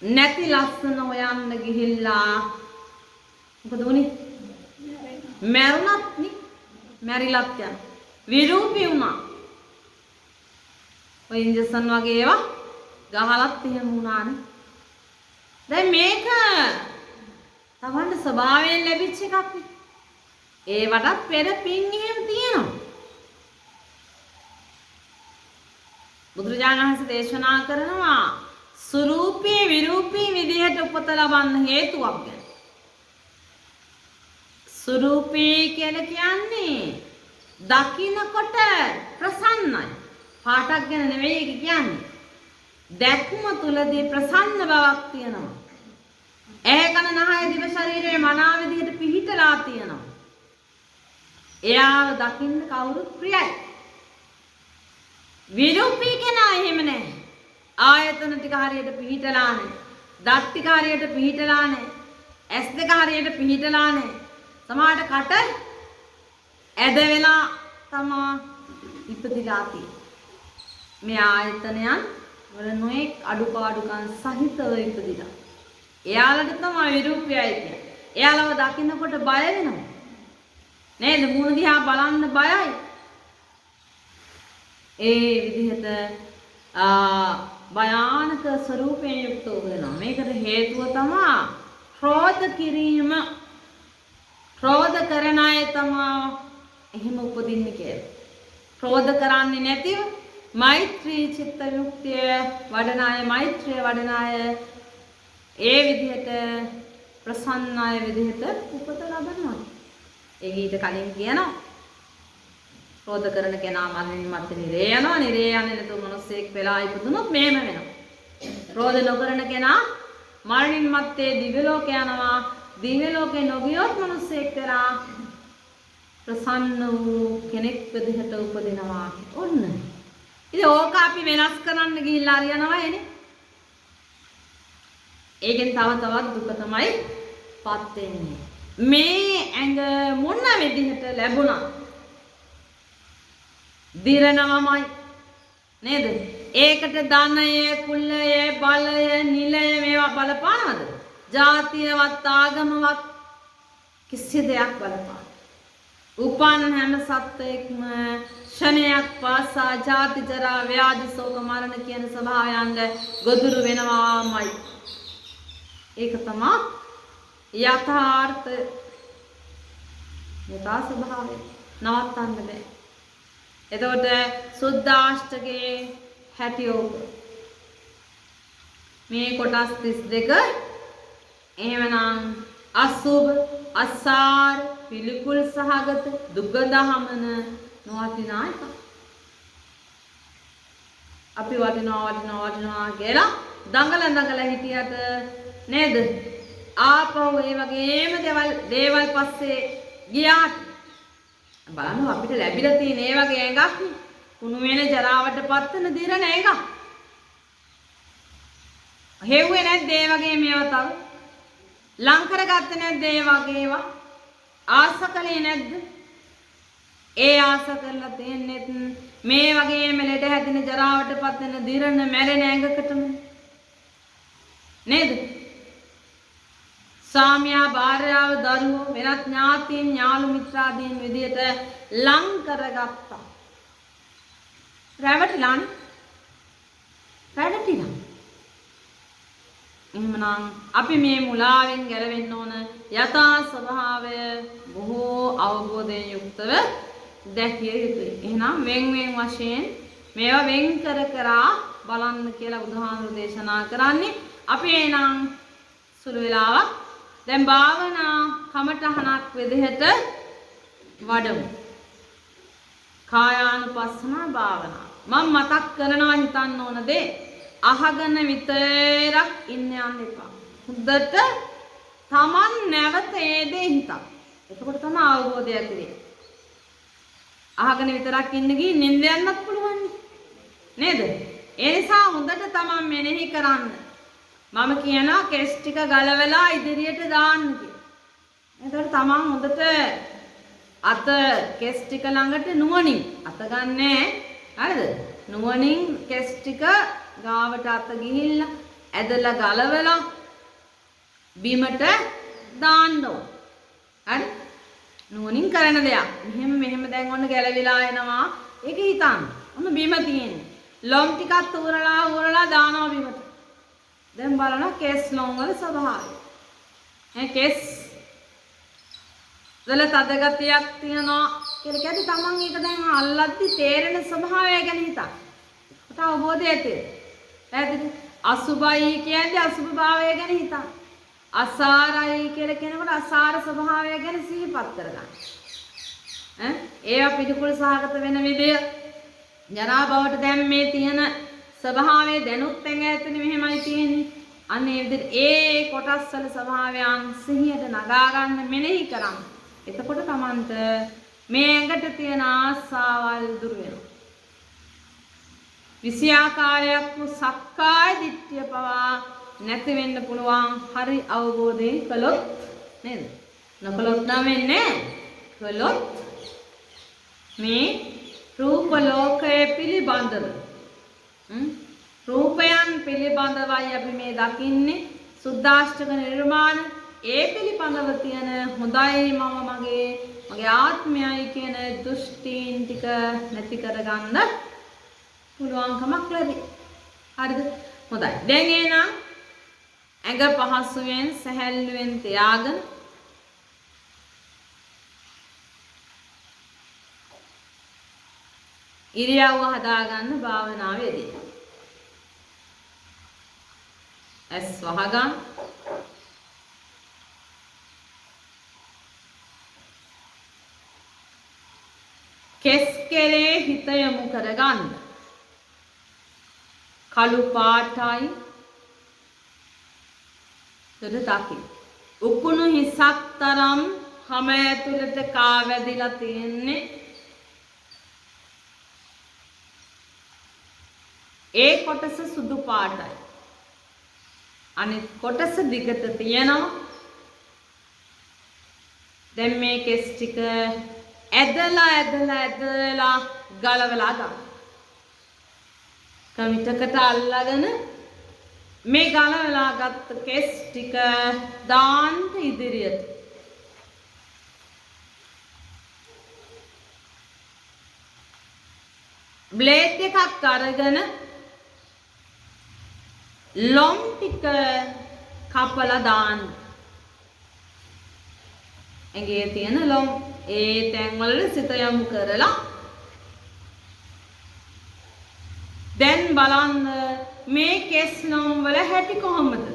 නැති ලස්සන හොයන්න ගිහිල්ලා මොකද වුනේ? මැරුණත් නේ. මැරිලත් යන. විරූපී වුණා. ඔය ඉන්ජෙක්ෂන් වගේ ඒවා ගහලත් එහෙම වුණානේ. දැන් මේක තමන්ට ස්වභාවයෙන් ලැබිච්ච එකක් නේ. ඒවටත් පෙර පින් එහෙම තියෙනවා. බුදුරජාණන් වහන්සේ දේශනා කරනවා සුරූපී විරූපී විදිහට උපත ලබන්න හේතුවක් ගැන. සුරූපී කියලා කියන්නේ දකින්නකොට ප්‍රසන්නයි. පාටක් ගැන නෙවෙයි ඒක කියන්නේ. දැක්ම තුලදී ප්‍රසන්න බවක් තියෙනවා. ඇහැ කන නහය දිව ශරීරයේ මනා විදිහට පිහිටලා තියෙනවා. එයාව දකින්න කවුරුත් ප්‍රියයි. විරූපී කෙනා එහෙම නැහැ. ආයතන ටික හරියට පිහිටලා නැහැ. දත් ටික හරියට පිහිටලා නැහැ. ඇස් දෙක හරියට පිහිටලා නැහැ. සමහරට කට ඇද වෙලා තමා ඉපදිලා තියෙන්නේ. මේ ආයතනයන් වල නොඑක් අඩුපාඩුකම් සහිතව ඉපදිලා. එයාලට තමයි විරූපයයි කියන්නේ. එයාලව දකින්නකොට බය වෙනවා. නේද? මූණ දිහා බලන්න බයයි. ඒ විදිහට භයානක ස්වරූපයෙන් යුක්තව වෙනවා. මේකට හේතුව තමයි ක්‍රෝධ කිරීම. ක්‍රෝධ කරන අය තමයි එහෙම උපදින්නේ කියලා. ක්‍රෝධ කරන්නේ නැතිව මෛත්‍රී චිත්ත යුක්තිය වඩන අය, මෛත්‍රිය වඩන අය ඒ විදිහට ප්‍රසන්න අය විදිහට උපත ලබනවා. ඒක ඊට කලින් කියනවා ක්‍රෝධ කරන කෙනා මරණින් මත්තේ නිරේ යනවා. නිරේ යන්නේ නැතුව මිනිස්සෙක් වෙලා ඉපදුනොත් මෙහෙම වෙනවා. ක්‍රෝධ නොකරන කෙනා මරණින් මත්තේ දිව්‍ය ලෝක යනවා. දිව්‍ය ලෝකේ නොගියොත් මිනිස්සෙක් වෙලා ප්‍රසන්න වූ කෙනෙක් විදිහට උපදිනවා. ඔන්න. ඉතින් ඕක අපි වෙනස් කරන්න ගිහිල්ලා හරියනවා එනේ. ඒකෙන් තව තවත් දුක තමයි පත් වෙන්නේ. මේ ඇඟ මොන විදිහට ලැබුණා දිරනවමයි නේද? ඒකට ධනය, කුලය, බලය, නිලය මේවා බලපානවද? ජාතියවත් ආගමවත් කිසි දෙයක් බලපාන. උපන් හැම සත්වයක්ම ෂණයක් පාසා ජාති ජරා ව්‍යාධි ශෝක මරණ කියන ස්වභාවයන්ට ගොදුරු වෙනවාමයි. ඒක තමයි යථාර්ථ යථා ස්වභාවය. නවත්තන්න බෑ. එතකොට සුද්ධාෂ්ටකයේ හැටියෝක මේ කොටස් 32 එහෙමනම් අසුභ අසාර පිළිකුල් සහගත දුගදහමන නොවටිනා එක. අපි වටිනවා කියලා දඟල හිටියට නේද? ආපහු ඒ වගේම දේවල් පස්සේ ගියාට බලන්න අපිට ලැබිලා තියෙන ඒ වගේ ඇඟක් කුණු වෙන ජරාවට පත් වෙන දිරන ඇඟක්. හෙව්වේ නැද්ද ඒ වගේ මේවා තව? ලං කරගත්තේ නැද්ද ඒ වගේ ඒවා? ආස කළේ නැද්ද? ඒ ආස කරලා තියෙන්නේ මේ වගේ මෙලෙඩ හැදෙන ජරාවට පත් වෙන දිරන මැරෙන ඇඟකටම නේද? සාමියා භාර්යාව දරුවෝ වෙනත් ඥාතීන් ඥාළු මිත්‍රාදීන් විදියට ලං කරගත්තා. රැවටිලානේ. එහෙමනම් අපි මේ මුලාවෙන් ගැලවෙන්න ඕන යථා ස්වභාවය බොහෝ අවබෝධයෙන් යුක්තව දැකිය යුතුයි. එහෙනම් වෙන් වශයෙන් මේවා වෙන් කර බලන්න කියලා බුදුහාමුදුරු දේශනා කරන්නේ. අපි එනම් සුළු වෙලාවක් දැන් භාවනා කමඨහනක් විදිහට වඩමු. කායානුපස්සනා භාවනා. මම මතක් කරනවා හිතන්න ඕන දේ අහගෙන විතරක් ඉන්න යන්න එපා. හොඳට තමන් නැවත ඒ දේ හිතන්න. එතකොට තමයි අවබෝධය ඇති වෙන්නේ. අහගෙන විතරක් ඉන්න ගිහින් නිින්ද යන්නත් පුළුවන් නේද? ඒ නිසා හොඳට තමන් මෙනෙහි කරන්න. මම කියනවා කෙස් ටික ගලවලා ඉදිරියට දාන්න කියලා. එතකොට තමන් හොඳට අත කෙස් ටික ළඟට නුවණින් අත ගන්නෑ. හරිද? නුවණින් කෙස් ටික ගාවට අත ගිහිල්ලා ඇදලා ගලවලා බිමට දාන්න ඕන. හරි? නුවණින් කරන දෙයක්. මෙහෙම දැන් ඔන්න ගැලවිලා එනවා. ඒක හිතන්න. ඔන්න බිම තියෙන්නේ. ලොම් ටිකක් උරලා දානවා බිමට. දැන් බලන්න කෙස් ලොම් වල ස්වභාවය. කෙස් වල තද ගතියක් තියනවා කියලා කියද්දි තමන් ඒක දැන් අල්ලද්දි තේරෙන ස්වභාවය ගැන හිතන්න. ඒකට අවබෝධය ඇති වෙනවා. අසුභයි කියන්නේ අසුභ භාවය ගැන හිතන්න. අසාරයි කියලා කියනකොට අසාර ස්වභාවය ගැන සිහිපත් කරගන්න. ඒවා පිළිකුල් සහගත වෙන විදිය ජරා බවට දැන් මේ තියෙන ස්වභාවය දැනුත් ඇඟ ඇතුලේ මෙහෙමයි තියෙන්නේ. අන්න ඒ විදිහට ඒ කොටස් වල ස්වභාවයන් සිහියට නගා ගන්න මෙනෙහි කරන්න. එතකොට තමන්ට මේ ඇඟට තියෙන ආසාවල් දුර වෙනවා. විෂයාකාරයක් වූ සක්කාය දිට්ඨිය පවා නැති වෙන්න පුළුවන් හරි අවබෝධයෙන් කළොත් නේද? නොකළොත් නම් වෙන්නේ කළොත් මේ රූප ලෝකයේ පිළිබඳව රූපයන් පිළිබඳවයි අපි මේ දකින්නේ සුද්දාෂ්ටක නිර්මාණ ඒ පිළිබඳව තියෙන හොඳයි මගේ ආත්මයයි කියන දෘෂ්ටීන් ටික නැති කරගන්න පුළුවන්කමක් ලැබේ. හරිද? හොඳයි. දැන් එහෙනම් ඇඟ පහසුවෙන් සැහැල්ලුවෙන් තියාගෙන ඉරියව්ව හදාගන්න භාවනාවේදී ඇස් වහගන්න කෙස් කෙරේ හිත යොමු කරගන්න. කළු පාටයි දරතකි. උකුණු හිසක් තරම් හැම ඇතුළට කාවැදිලා තියෙන්නේ. ඒ කොටස සුදු පාටයි. අනිත් කොටස දිගට තියෙනවා. දැන් මේ කෙස් ටික ඇදලා ගලවලා ගන්න. කමිටකට අල්ලගෙන මේ ගලවලා ගත්ත කෙස් ටික දාන්න ඉදිරියට. බ්ලේඩ් එකක් අරගෙන ලොම් ටික කපලා දාන්න. ඇඟේ තියෙන ලොම් ඒ තැන් වල සිත යොමු කරලා දැන් බලන්න මේ කෙස් ලොම් වල හැටි කොහොමද?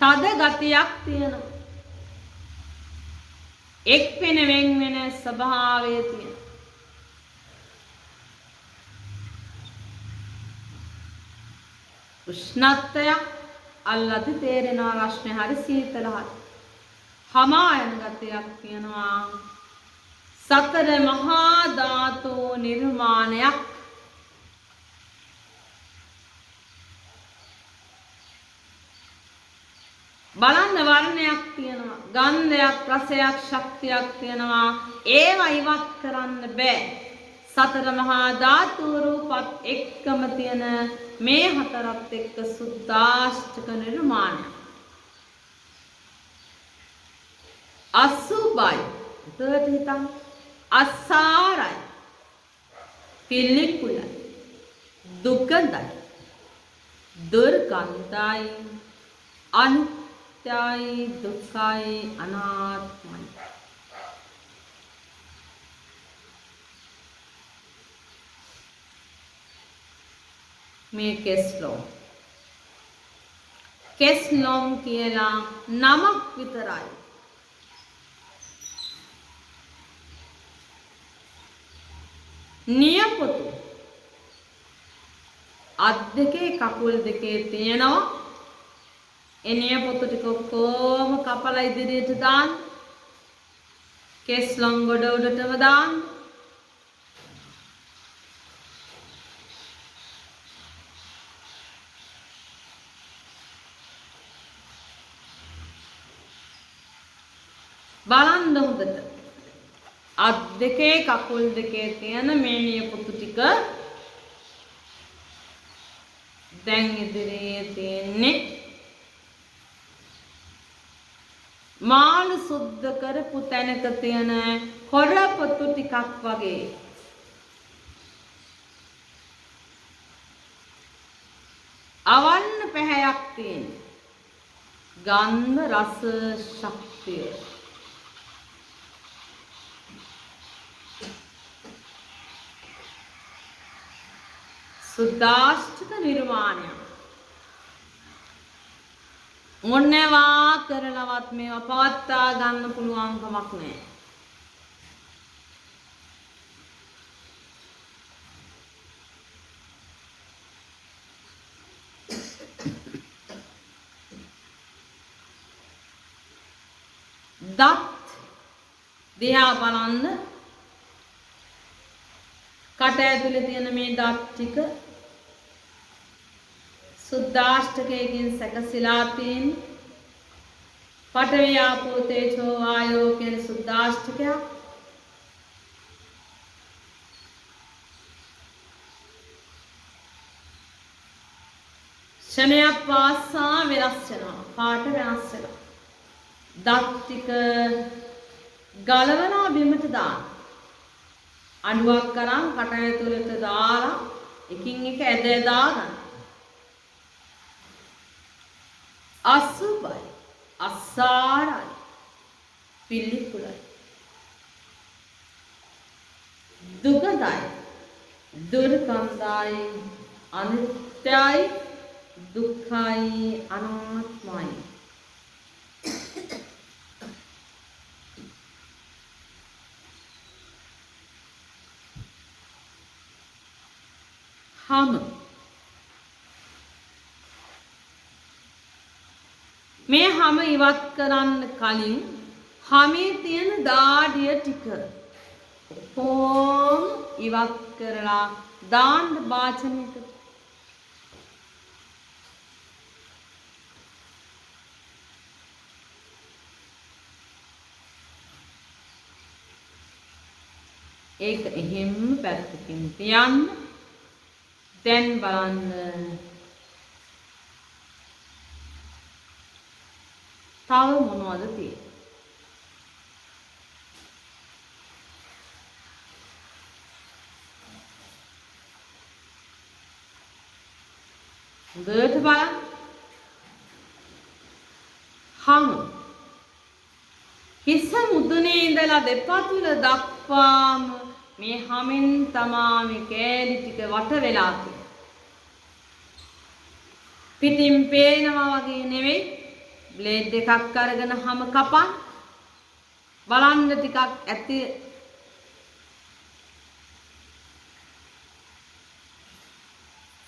තද ගතියක් තියෙනවා. එක් වෙන වෙන ස්වභාවය තියෙනවා. උෂ්ණත්වයක් අල්ලති තේරෙනවා. රස්නේ හරි සීතල හරි හමා යන ගතියක් තියෙනවා. සතර මහා ධාතු නිර්මාණයක්. බලන්න වර්ණයක් තියෙනවා. ගන්ධයක් රසයක් ශක්තියක් තියෙනවා. ඒව ඉවත් කරන්න බෑ. සතර මහා ධාතු රූපත් එක්කම තියෙන මේ හතරත් එක්ක සුද්දාෂ්ටක නිර්මාණය. අසුභයි. එතකොට හිතන්න අසාරයි. පිළිකුලයි. දුකයි. දුර්ගන්ධයි. අනිත්‍යයි දුක්ඛයි අනාත්මයි. මේ කෙස්ලොම්. කෙස්ලොම් කියලා නමක් විතරයි. නියපොතු අත් දෙකේ කකුල් දෙකේ තියෙනවා. ඒ නියපොතු ටික කොහොම කපලා ඉදිරියට දාන්න. කෙස්ලොම් ගොඩ උඩටම දාන්න. බලන්න හොඳට. අත් දෙකේ කකුල් දෙකේ තියෙන මේ නියපොතු ටික දැන් ඉදිරියේ තියෙන්නේ මාළු සුද්ධ කරපු තැනක තියෙන හොරපොතු ටිකක් වගේ. අවන්න පැහැයක් තියෙන. ගන්ධ රස ශක්තිය. සුද්දාෂ්ටක නිර්මාණය. මොනවා කරලවත් මේවා පවත්වා ගන්න පුළුවන් කමක් නැහැ. දත් දිහා බලන්න. කට ඇතුලේ තියෙන මේ දත් ටික සුද්දාෂ්ටකයෙන් සැකසීලා තියෙන පඨවි ආපෝ තේජෝ වායෝ කියන සුද්දාෂ්ටකයක්. ශනයක් පාසා වෙනස් වෙනවා. පාට වෙනස් වෙනවා. දත් ටික ගලවලා බිමට දාන්න. අඬුවක් කරන් කට ඇතුලට දාලා එකින් එක ඇද දාගන්න. අසුබයි, අසාරයි, පිළිකුලයි, දුකදයි, දුර්ගන්ධයි, අනිත්‍යයි, දුක්ඛයි, අනාත්මයි. හම මේ හැම ඉවත් කරන්න කලින් හැමේ තියෙන දාඩිය ටික කොහොම ඉවත් කරලා දාන්න වාචනයකට. ඒක එහෙම පැත්තකින් තියන්න. දැන් බලන්න තව මොනවද තියෙන්නේ? හොඳට බලන්න. හමු හිස මුදුනේ ඉඳලා දෙපතුල දක්වාම මේ හැමෙන් තමා මේ කෑලි ටික වට වෙලා තියෙන්නේ. පිටින් පේනවා වගේ නෙවෙයි. බ්ලේඩ් එකක් අරගෙන හැම කපන්. බලන්න ටිකක් ඇති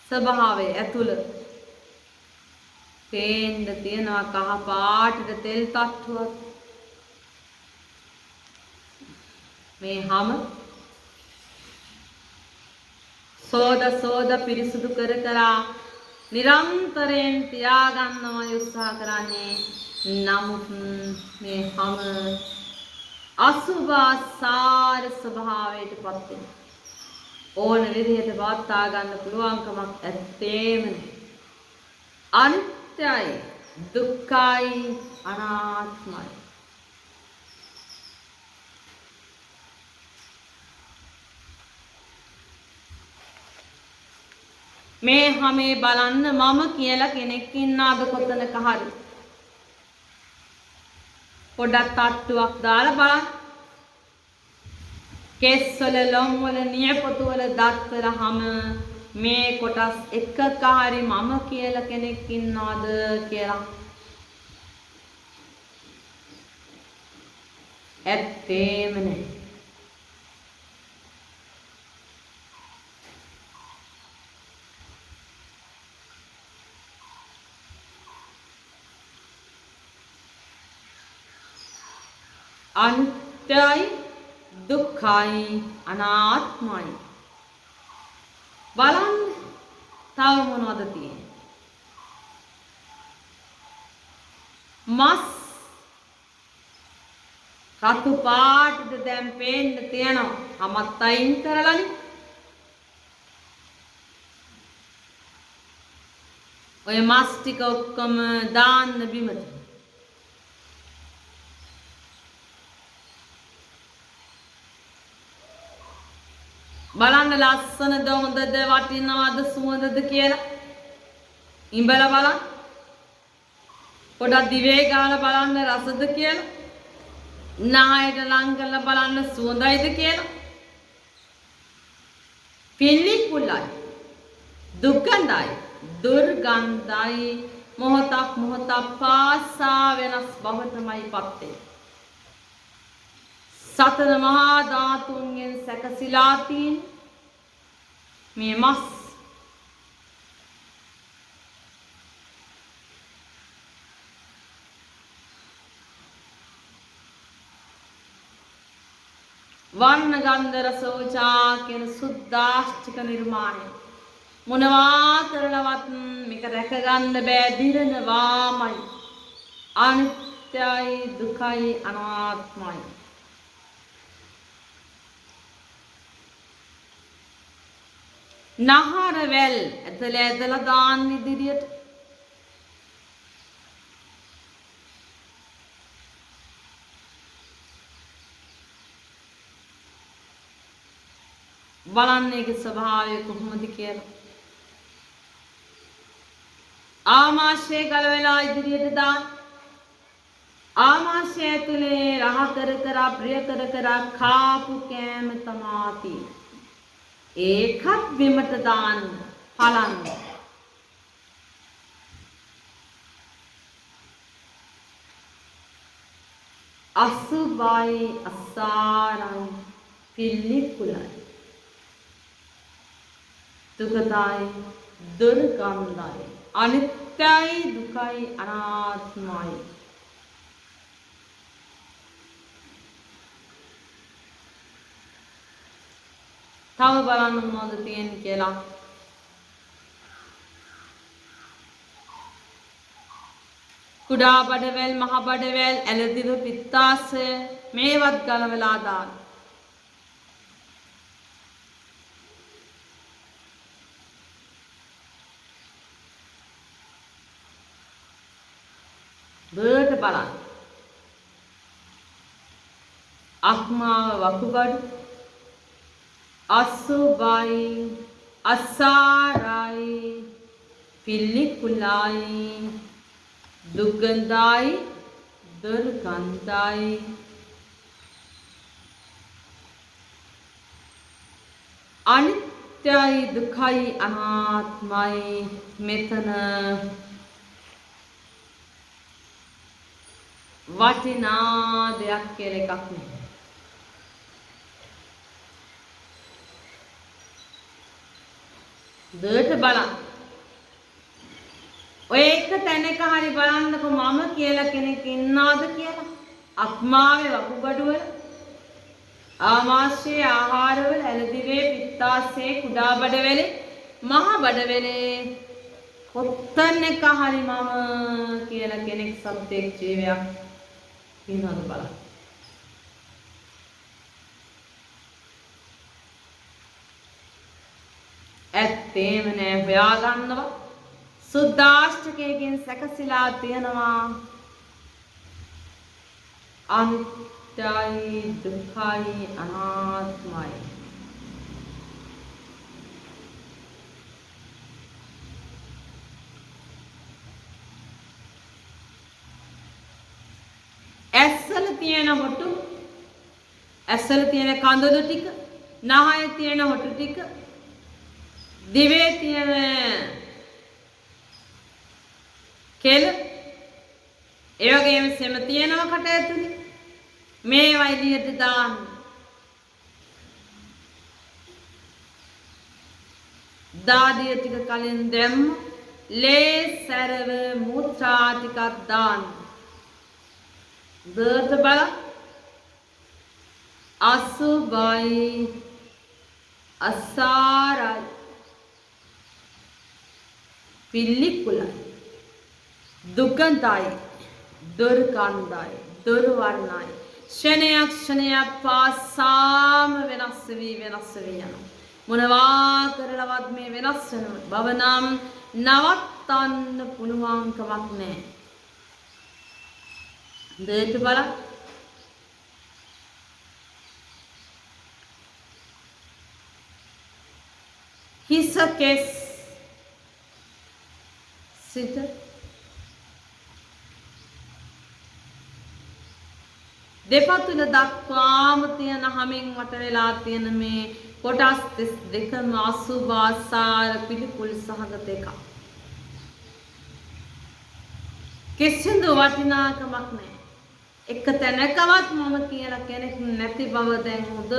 ස්වභාවය ඇතුළ පේන්න තියෙනවා කහ පාටට තෙල් තට්ටුවක්. මේ හැම සෝද පිරිසුදු කර නිරන්තරයෙන් තියාගන්නවා උත්සාහ කරන්නේ. නමුත් මේ හැම අසුභාසාර ස්වභාවයට පත් වෙන ඕන විදිහට වාත්තා ගන්න පුළුවන්කමක් ඇත්තේම නැහැ. අනිත්‍යයි, දුක්ඛයි, අනාත්මයි. මේ හැමේ බලන්න මම කියලා කෙනෙක් ඉන්නවද කොතනක හරි? පොඩක් තට්ටුවක් දාලා බලන්න. කෙස් වල, ලොම් වල, නියපොතු වල, දත් වල හැම මේ කොටස් එකක හරි මම කියලා කෙනෙක් ඉන්නවද කියලා? ඇත්තේම නැහැ. අනිත්‍යයි දුක්ඛයි අනාත්මයි. බලන්න තව මොනවද තියෙන්නේ? මස් රතු පාටද දැන් පේන්න තියෙනවා. අමත් අයින් කරලානේ. ඔය මස් ටික ඔක්කොම දාන්න බිමට. බලන්න ලස්සනද හොඳද වටිනවද සුවඳද කියලා. ඉඹලා බලන්න. පොඩක් දිවේ ගාලා බලන්න රසද කියලා. නායට ලං කරලා බලන්න සුවඳයිද කියලා. පිළිකුලයි. දුක්ගන්ධයි. දුර්ගන්ධයි. මොහොතක් පාසා වෙනස් බවටමයි පත් වෙන්නේ. සතර මහා ධාතුන්ගෙන් සැකසීලා තියෙන මේ මස් වර්ණ ගන්ධ රස ඕජා කියන සුද්දාෂ්ටික නිර්මාණය මොනවා කරලවත් මේක රැක ගන්න බෑ දිරනවාමයි. අනිත්‍යයි දුකයි අනාත්මයි. නහර වැල් ඇදලා දාන්න ඉදිරියට. බලන්න ඒකේ ස්වභාවය කොහොමද කියලා. ආමාශය ගල වෙලා ඉදිරියට දාන්න. ආමාශය ඇතුලේ රහ කර කර ප්‍රිය කර කර කාපු කෑම තමාති. ඒකත් බිමට දාන්න බලන්න. අසුභයි අසාරයි පිළිකුලයි දුකයි දුර්ගන්ධයි අනිත්‍යයි දුකයි අනාත්මයි. තව බලන්න මොනවද තියෙන්නේ කියලා. කුඩා බඩවැල් මහ බඩවැල් ඇලදිව පිත්තාශය මේවත් ගලවලා දාන්න. බර්ට බලන්න. අක්මාව වකුගඩු අසුභයි අසාරයි පිළිකුලයි දුර්ගන්ධයි දුර්ගන්ධයි අනිත්‍යයි දුකයි අනාත්මයි. මෙතන වටිනා දෙයක් කියලා එකක් නෑ. දෙයට බලන්න. ඔය එක තැනක හරි බලන්නකො මම කියලා කෙනෙක් ඉන්නවද කියලා. අක්මාවේ වකුගඩුවල ආමාශයේ ආහාරවල ඇලදිවේ පිත්තාශයේ කුඩා බඩවැලේ මහ බඩවැලේ කොත්තැනක හරි මම කියලා කෙනෙක් සත්‍යයක් ජීවයක් ඉන්නවද බලන්න. ඇත්තේම නෑ. හොයාගන්නවා. සුද්දාෂ්ටකයෙන් සැකසීලා තියෙනවා. අනිත්‍යයි දුක්ඛයි අනාත්මයි. ඇස්වල තියෙන හොටු, ඇස්වල තියෙන කඳුළු ටික, නහයේ තියෙන හොටු ටික දිවේ තියෙන කෙල ඒ වගේම සෙම තියෙනවා කට ඇතුලේ. මේවා එළියට දාන්න. දාදිය ටික කලින් දැම්ම. ලේ සැරව මුත්‍රා ටිකක් දාන්න. දර්ථ බල අසුබයි අසාරයි පිල්ලිකුලයි දුගන්ධයි දුර්ගන්ධයි දුර්වර්ණයි ක්ෂණයක් පාසාම වෙනස් වී යනවා. මොනවා කරලවත් මේ වෙනස් වෙන බව නම් නවත්තන්න පුළුවන් කමක් නැහැ. දෙයට බලන්න. හිස කෙස් සිත දෙපතුල දක්වාම තියෙන හැමෙන් වට වෙලා තියෙන මේ කොටස් 32ම අසුභාසාර පිළිකුල් සහගත එකක්. කිසිදු වටිනාකමක් නැහැ. එක තැනකවත් මම කියලා කෙනෙක් නැති බව දැන් හොඳට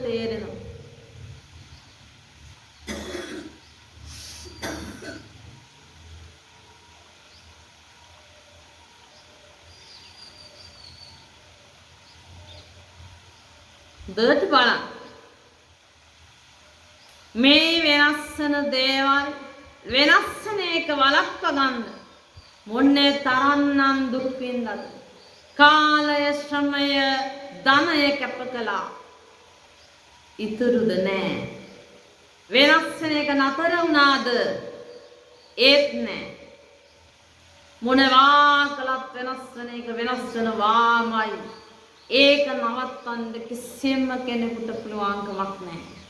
තේරෙනවා. හොඳට බලන්න. මේ වෙනස් වෙන දේවල් වෙනස් වෙන එක වළක්ව ගන්න මොන්නේ තරම්නම් දුක් විඳද කාලය ශ්‍රමය ධනය කැප කළා ඉතුරුද නැහැ. වෙනස් වෙන එක නතර වුණාද ඒත් නැහැ. මොනවා කළත් වෙනස් වෙන එක වෙනස් වෙනවාමයි. ඒක නවත්තන්න කිසිම කෙනෙකුට පුළුවන් කමක් නැහැ.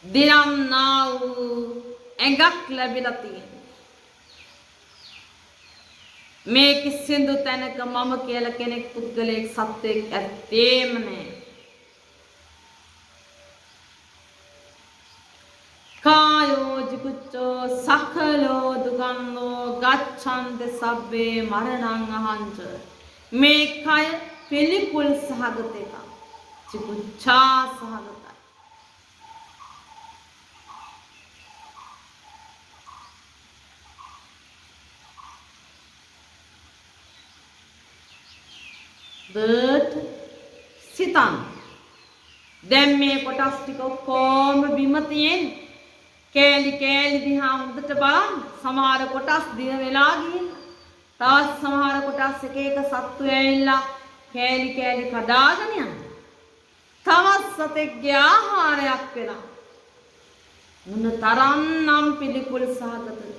දිනම් නා වූ ඇඟක් ලැබිලා තියෙනවා. මේ කිසිදු තැනක මම කියලා කෙනෙක් පුද්ගලයෙක් සත්වයක් ඇත්තේම නැහැ. කායෝ ජිකුච්චෝ සකලෝ දුගන්නෝ ගච්ඡන්ත සබ්බේ මරණං අහංච. මේ කය පිළිකුල් සහගත එකක්. ජිකුච්ඡා සහගතයි. බර්ත් සිතන් දැන් මේ කොටස් ටික කොහොම බිම තියෙන කෑලි දිහා හොඳට බලන්න. සමහර කොටස් දින වෙලා ගිහින් තවත් සමහර කොටස් එක සත්තු ඇවිල්ලා කෑලි කඩාගෙන යන. තවත් සතෙක්ගේ ආහාරයක් වෙලා. මොන තරම්නම් පිළිකුල් සහගතද.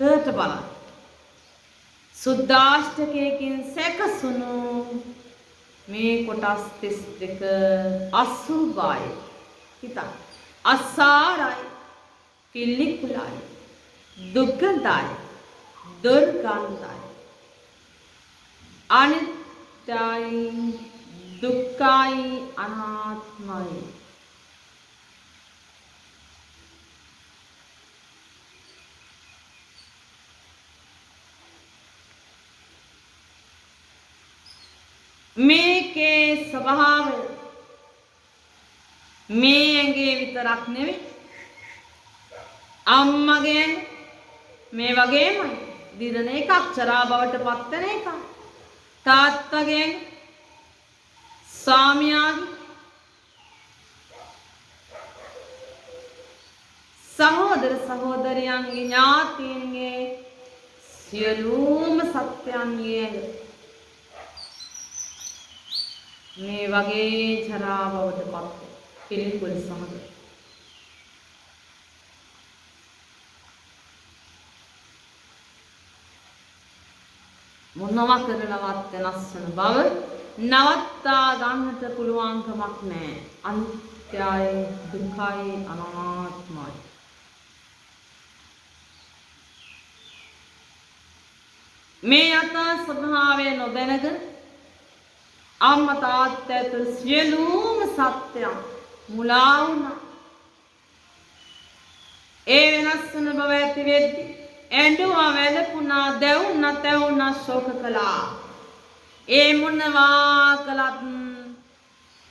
තේට බලන්න. සුද්දාෂ්ටකයකින් සැකසුණු මේ කොටස් 32 අසුභයි. හිතන්න. අසාරයි. පිළිකුලයි. දුක්ඛයි. දුර්ගන්ධයි. අනිත්‍යයි. දුක්ඛයි අනාත්මයි. මේකේ ස්වභාවය මේ ඇඟේ විතරක් නෙවෙයි අම්මගේ මේ වගේමයි දිරණ එකක් චරා බවට පත් වෙන එකක් තාත්තගේ ස්වාමියාගේ සහෝදර සහෝදරියන්ගේ ඥාතීන්ගේ සියලුම සත්‍යයන්ගේ මේ වගේ චරා බවට පත් පිළිකුල් සහගත මොනවා කරලවත් වෙනස් වෙන බව නවත්තා ගන්නට පුළුවන් කමක් නැහැ. අනිත්‍යයි දුකයි අනාත්මයි. මේ යථා ස්වභාවය නොදැනගෙන අම්මා තාත්තා ඇතුළු සියලුම සත්‍යයන් මුලා වුණා. ඒ වෙනස් වන බව ඇති වෙද්දී ඇඬුවා වැළපුණා දැවුණා තැවුණා ශෝක කළා. ඒ මොනවා කළත්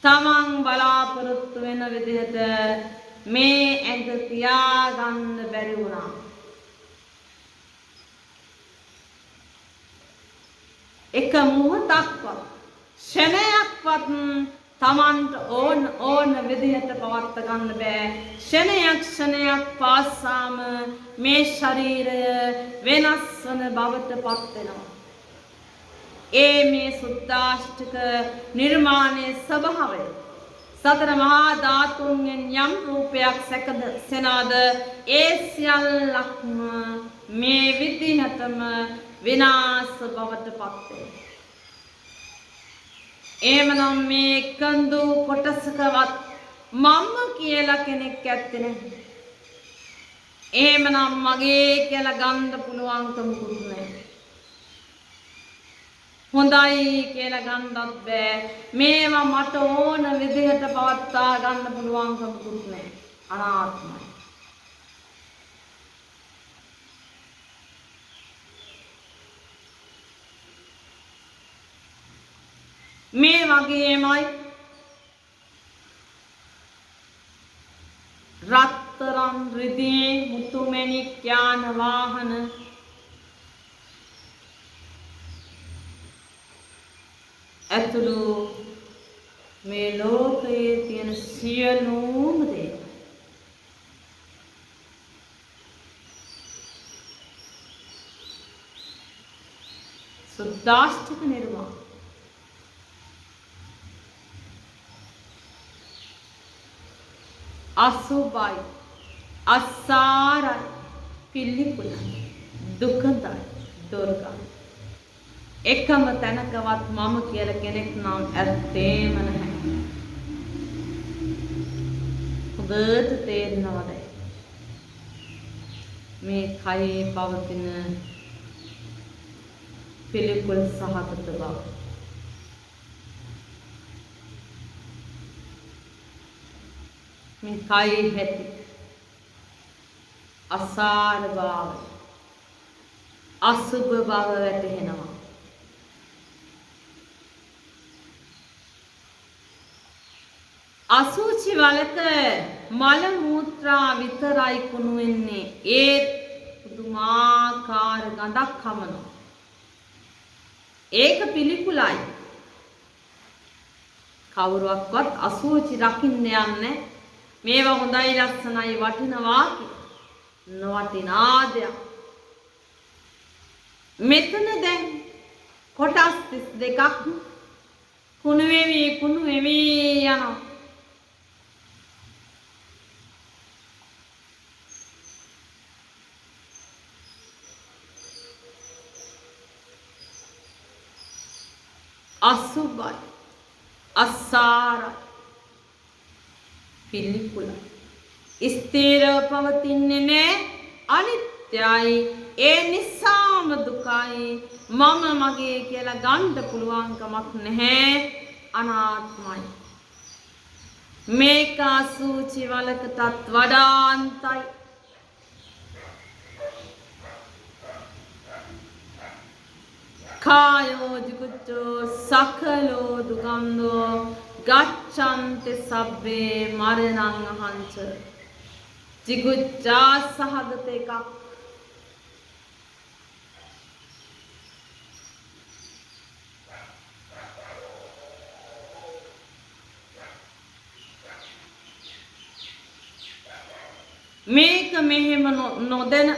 තමන් බලාපොරොත්තු වෙන විදිහට මේ ඇඟ තියාගන්න බැරි වුණා. එක මොහොතක්වත් ක්ෂණයක්වත් තමන්ට ඕන විදිහට පවත්ත ගන්න බෑ. ක්ෂණයක් පාසාම මේ ශරීරය වෙනස් වන බවට පත් වෙනවා. ඒ මේ සුද්ධාෂ්ටක නිර්මාණයේ ස්වභාවය සතර මහා ධාතුන්ගෙන් යම් රූපයක් සැකසෙනාද ඒ සියල්ලක්ම මේ විදිහටම විනාශ බවට පත් වෙනවා. එහෙමනම් මේ කඳු කොටසකවත් මම කියලා කෙනෙක් ඇත්තේ නැහැ. එහෙමනම් මගේ කියලා ගන්න පුළුවන්කමකුත් නැහැ. හොඳයි කියලා ගන්නත් බෑ. මේවා මට ඕන විදිහට පවත්වා ගන්න පුළුවන්කමකුත් නැහැ. අනාත්මයි. මේ වගේමයි රත්තරන් රිදී මුතුමැණික් යාන වාහන ඇතුළු මේ ලෝකයේ තියෙන සියලුම දේ සුද්ධාෂ්ටක නිර්මාණ. අසුභයි අසාරයි පිළිකුලයි දුකයි දුර්ගයි. එකම තැනකවත් මම කියලා කෙනෙක් නම් ඇත්තේම නැහැ. ඔබට තේරෙනවද මේ කයේ පවතින පිළිකුල් සහගත බව? මේ කයේ ඇති අසාර බව අසුභ බව වැටහෙනවා. අසුචි වලක මල මූත්‍රා විතරයි කුණු වෙන්නේ. ඒත් පුදුමාකාර ගඳක් හමනවා. ඒක පිළිකුලයි. කවුරුවක්වත් අසුචි රකින්න යන්නේ මේවා හොඳයි ලස්සනයි වටිනවා නොවටිනා දෙයක්. මෙතන දැන් කොටස් 32ක් කුණු වෙවි යනවා. අසුභයි අසාරයි පිළිකුලයි ස්ථිරව පවතින්නේ නැහැ. අනිත්‍යයි. ඒ නිසාම දුකයි. මම මගේ කියලා ගන්න පුළුවන්කමක් නැහැ. අනාත්මයි. මේක අසුචි වලකටත් වඩා අන්තයි. කායෝ ජිකුච්චෝ සකලෝ දුගන්ධෝ ගච්ඡන්ති සබ්බේ මරණං අහංච. ජිකුච්ඡා සහගත එකක්. මේක මෙහෙම නොදැන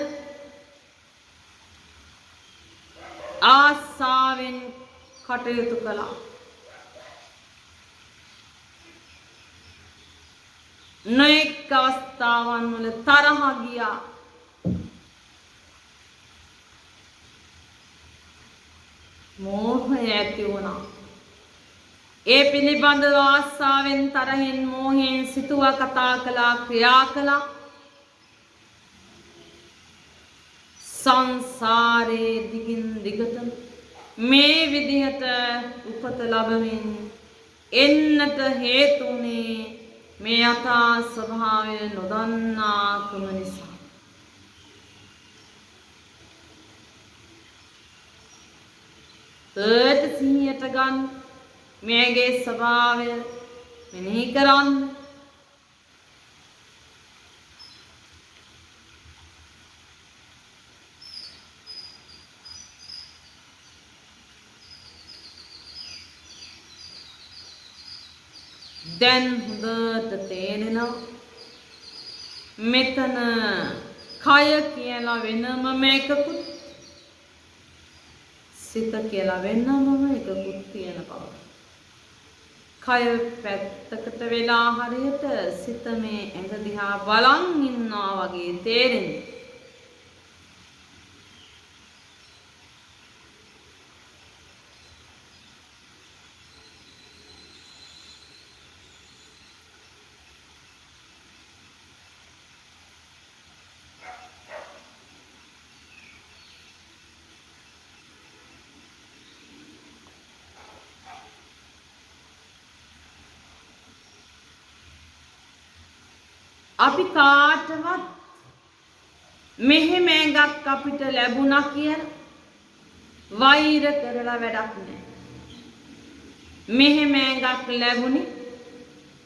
ආසාවෙන් කටයුතු කළා. නොඑක් අවස්ථාවන් වල තරහ ගියා. මෝහය ඇති වුණා. ඒ පිළිබඳව ආසාවෙන් තරහෙන් මෝහයෙන් සිතුවා කතා කළා ක්‍රියා කළා. සංසාරේ දිගින් දිගටම මේ විදිහට උපත ලැබමින් එන්නට හේතුුනේ මේ යථා ස්වභාවය නොදන්නාකම නිසා. තේට සිහියට ගන්න මේගේ ස්වභාවය මෙනෙහි කරන්න. දැන් හොඳට තේරෙනවා මෙතන කය කියලා වෙනම එකකුත් සිත කියලා වෙනම එකකුත් තියෙන බව. කය පැත්තකට වෙලා හරියට සිත මේ ඇඟ දිහා බලන් ඉන්නවා වගේ තේරෙනවා. අපි කාටවත් මෙහෙම එකක් අපිට ලැබුණා කියලා වෛර කරලා වැඩක් නැහැ. මෙහෙම එකක් ලැබුණේ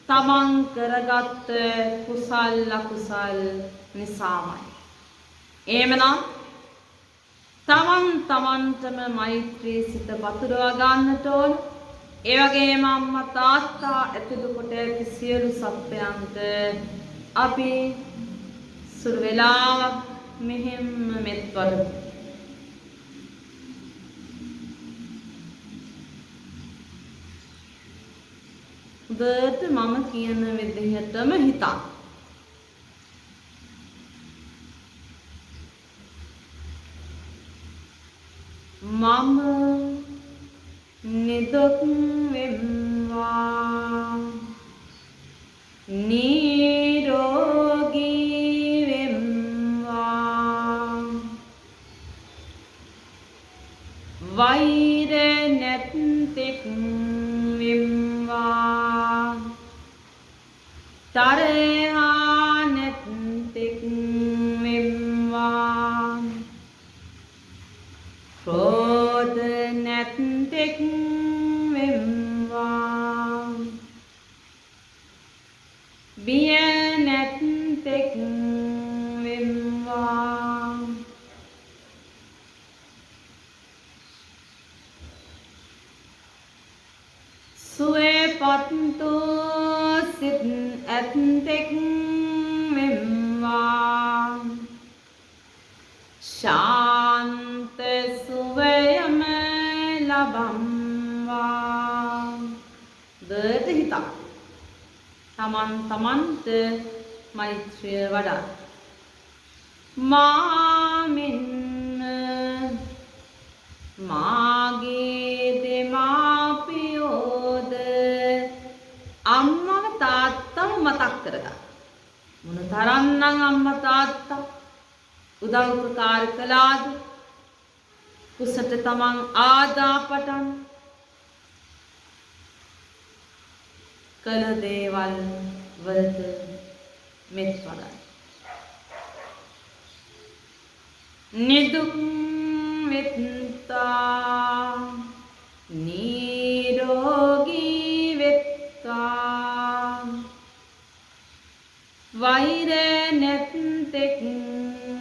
තමන් කරගත්ත කුසල් අකුසල් නිසාමයි. එහෙමනම් තමන්ටම මෛත්‍රී සිත පතුරවා ගන්නට ඕන. ඒ වගේම අම්මා තාත්තා ඇතුළු කොට ඇති සියලු සත්වයන්ට අපි සුළු වෙලාවක් මෙහෙම මෙත් වඩමු. හොඳට මම කියන විදිහටම හිතන්න. මම නිදුක් වෙම්වා නිරෝගී වෙම්වා වෛර නැත්තෙක් වෙම්වා තරහා නැත්තෙක් වෙම්වා ක්‍රෝධ නැත්තෙක් වෙම්වා බිය නැත්තෙක් වෙම්වා සුවේපත්තු සිත් ඇත්තෙක් වෙම්වා ශාන්ත සුවයම ලබම්වා. දෙත හිතා තමන්ට මෛත්‍රිය වඩා මාමින්න මාගේ දෙමාපියෝද අම්මව තාත්තව මතක් කරගන්න. මොන තරම්නම් අම්මා තාත්තා උදව් උපකාර කළාද කුසට තමන් ආදාපටන් කළ දේවල් වලට මෙත් වඩන්න. නිදුක් වෙත්තා නිරෝගී වෙත්තා වෛර නැත්තෙක්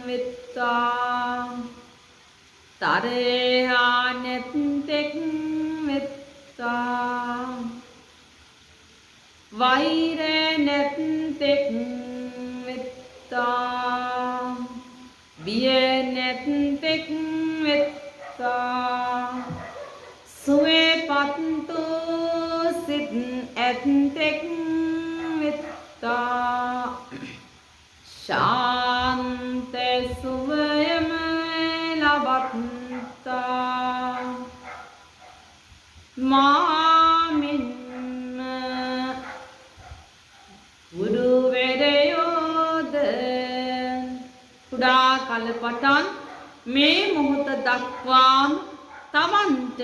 වෙත්තා තරහා නැත්තෙක් වෙත්තා වෛර නැත්තෙක් වෙත්තා බිය නැත්තෙක් වෙත්තා සුවේපත්තු සිත් ඇත්තෙක් වෙත්තා ශාන්ත සුවයම ලබත්තා මාමින්න ගුරුවරයෝද කුඩා කල පටන් මේ මොහොත දක්වාම තමන්ට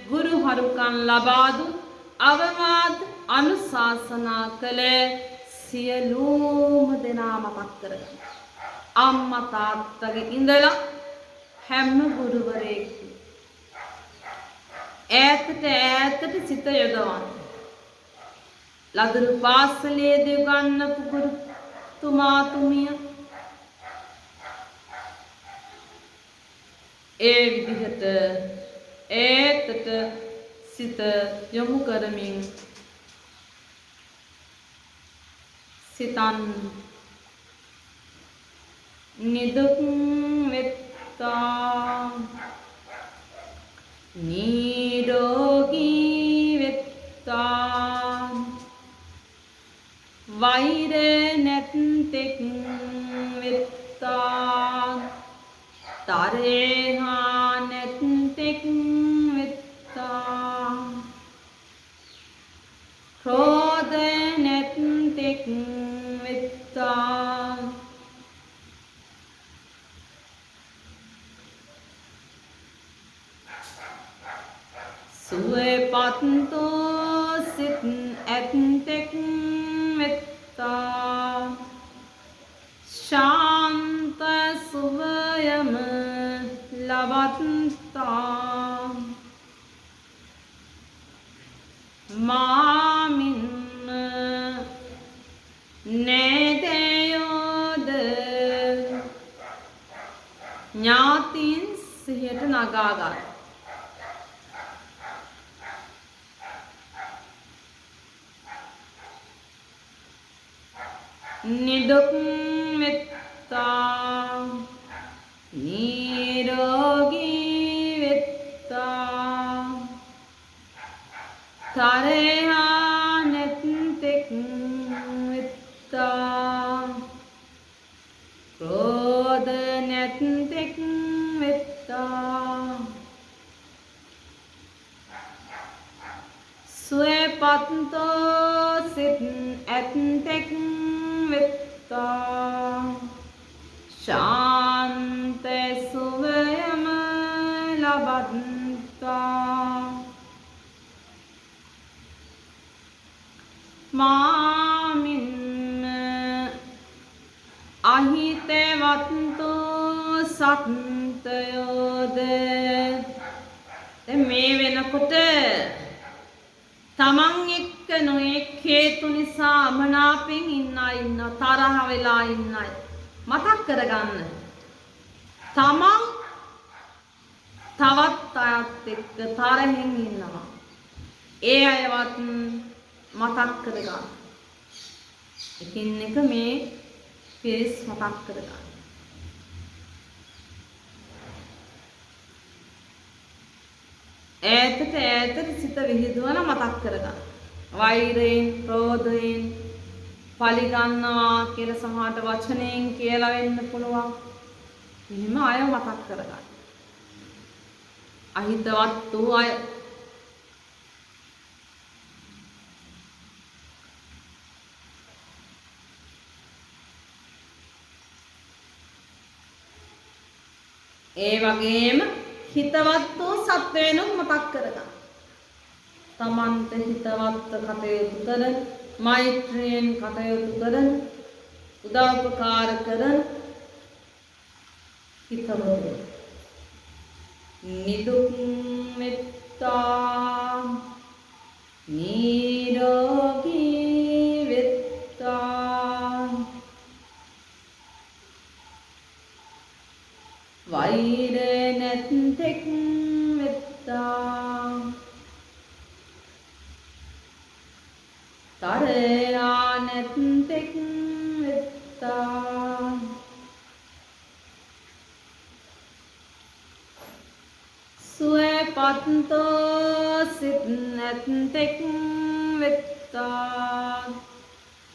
ගුරු හරුකම් ලබා දුන් අවවාද අනුශාසනා කළ සියලුම දෙනා මතක් කරගන්න. අම්මා තාත්තගේ ඉඳලා හැම ගුරුවරයෙක්ම ඈතට සිත යොදවන්න. ලදරු පාසලේදී උගන්වපු ගුරුතුමාතුමිය ඒ විදිහට ඈතට සිත යොමු කරමින් සිතන් නිදුක් වෙත්තා නිරෝගී වෙත්තා වෛර නැත්තෙක් වෙත්තා තරහා නැත්තෙක් වෙත්තා ක්‍රෝධ නැත්තෙක් වෙත්තා සුවපත්තෝ සිත් ඇත්තෙක් වෙත්තා ශාන්ත සුවයම ලබත්තා මාමින්න නේදයෝද ඥාතින් සිහියට නගාගත් නිදුක් වෙත්තා නිරෝගී වෙත්තා තරහා නැත්තෙක් වෙත්තා ක්‍රෝධ නැත්තෙක් වෙත්තා සුවපත්තෝ සිත් ඇත්තෙක් වෙත්තා ශාන්ත සුවයම ලබත්තා මාමින්න අහිතවත්තෝ සත්තයෝද මේ වෙනකොට තමන් එක්ක නොයෙක් හේතු නිසා අමනාපෙන් ඉන්න අය ඉන්නවා, තරහ වෙලා ඉන්න අය මතක් කරගන්න. තමන් තවත් අයත් එක්ක තරහෙන් ඉන්නවා. ඒ අයවත් මතක් කරගන්න. එකින් එක මේ පිරිස් මතක් කරගන්න. ඈතට සිත විහිදුවන මතක් කරගන්න. වෛරයෙන්, ක්‍රෝධයෙන් පලිගන්නවා කියලා සමහරට වචනයෙන් කියලා වෙන්න පුළුවන්. එහෙම අය මතක් කරගන්න. අහිතවත් වූ අය ඒ වගේම හිතවත් වූ සත්වයනුත් මතක් කරගන්න. තමන්ට හිතවත් කටයුතු කරන, මෛත්‍රියෙන් කටයුතු කරන, උදව්පකාර කරන හිතවතුන් නිදුක් වෙත්තා නිරෝගී වෙත්තා වෛර නැත්තෙක් වෙත්තා තරහා නැත්තෙක් වෙත්තා සුවපත්තෝ සිත් නැත්තෙක් වෙත්තා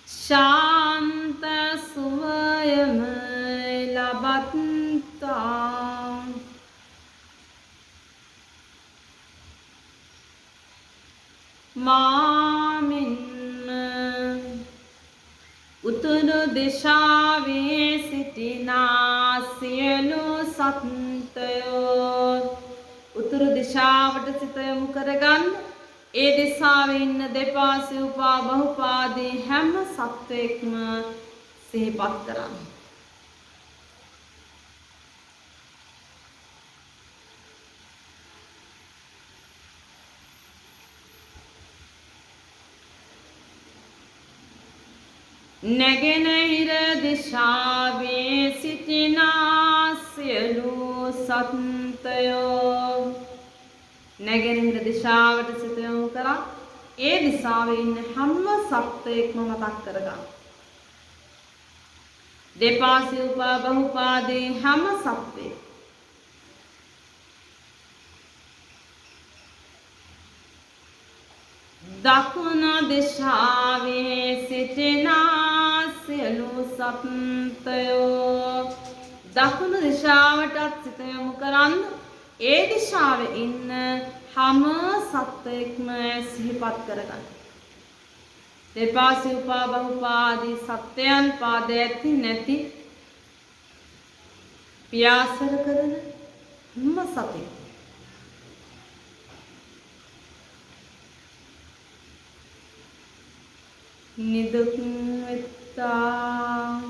ශාන්ත සුවයම ලබත්තා මාමින්න උතුරු දිශාවේ සිටිනා සියලු සත්ත්වයන් දිශාවට සිත යොමු කරගන්න. ඒ දිශාවේ ඉන්න දෙපා සිව්පා බහුපාදී හැම සත්වයක්ම සිහිපත් කරන්න. නැගෙනහිර දිශාවේ සිටිනා සියලු සත්වයෝ නැගෙනහිර දිශාවට සිත යොමු කරා. ඒ දිශාවේ ඉන්න හැම සත්වයක්ම මතක් කරගන්න. දෙපා සිව්පා බහුපාදී හැම සත්වයක් දකුණ දිශාවේ සිටිනා සියලු සත්වයෝ දකුණු දිශාවටත් සිත යොමු කරන්න. ඒ දිශාවේ ඉන්න හැම සත්වයක්ම සිහිපත් කරගන්න. දෙපා සිව්පා බහුපාදී සත්වයන් පාද ඇති නැති පියාසර කරන හැම සතෙක් නිදුක් වෙත්තා.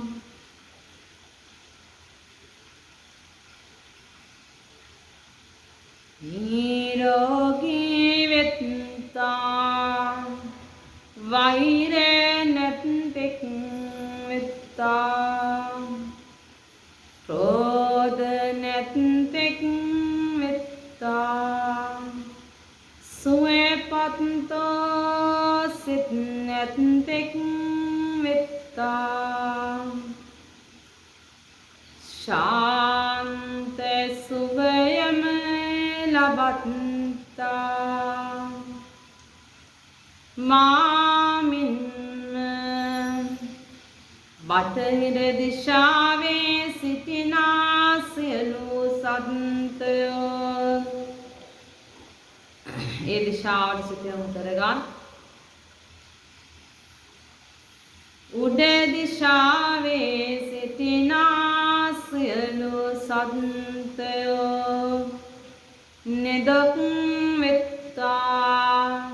නිරෝගී වෙත්තා. වෛරය නැත්තෙක් වෙත්තා. ක්‍රෝධ නැත්තෙක් වෙත්තා. සුවපත්තෝ සිත් නැත්තෙක් වෙත්තා. ශාන්ත සුවයම ලබත්තා. මාමින්ම බටහිර දිශාවේ සිටිනා සියලු සත්වයෝ ඒ දිශාවට සිත යොමු කරගන්න. උඩ දිශාවේ සිටිනා සියලු සත්වයෝ නිදුක් වෙත්තා.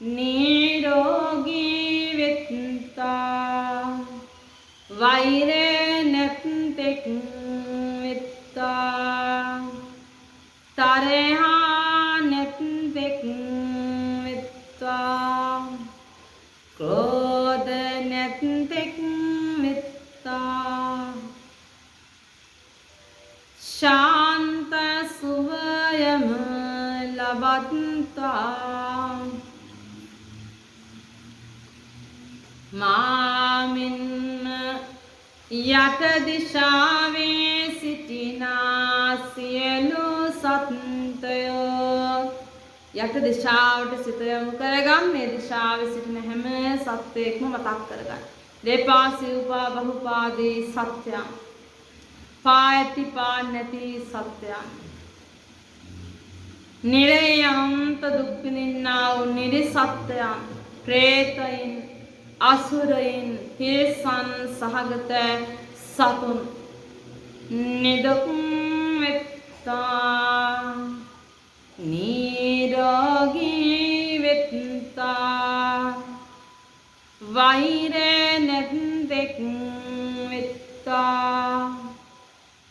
නිරෝගී වෙත්තා. වෛරය නැත්තෙක් වෙත්තා. තරහා නැත්තෙක් වෙත්තා. ක්‍රෝධ නැත්තෙක් වෙත්තා. ශාන්ත සුවයම ලබත්තා. මාමින්ම යට දිශාවේ සිටිනා සියලු සත්වයෝ යට දිශාවට සිත යොමු කරගන්න. මේ දිශාවේ සිටින හැම සත්වයක්ම මතක් කරගන්න. දෙපා සිව්පා බහුපාදී සත්‍යයන්. පා ඇති පා නැති සත්‍යයන්. නිරයන්ත දුක් විඳින්නා වූ නිරිසත්වයන්, ප්‍රේතයින්, අසුරයින්, තිරිසන් සහගත සතුන් නිදුක් වෙත්තා. නිරෝගී වෙත්තා. වෛරය නැත්තෙක් වෙත්තා.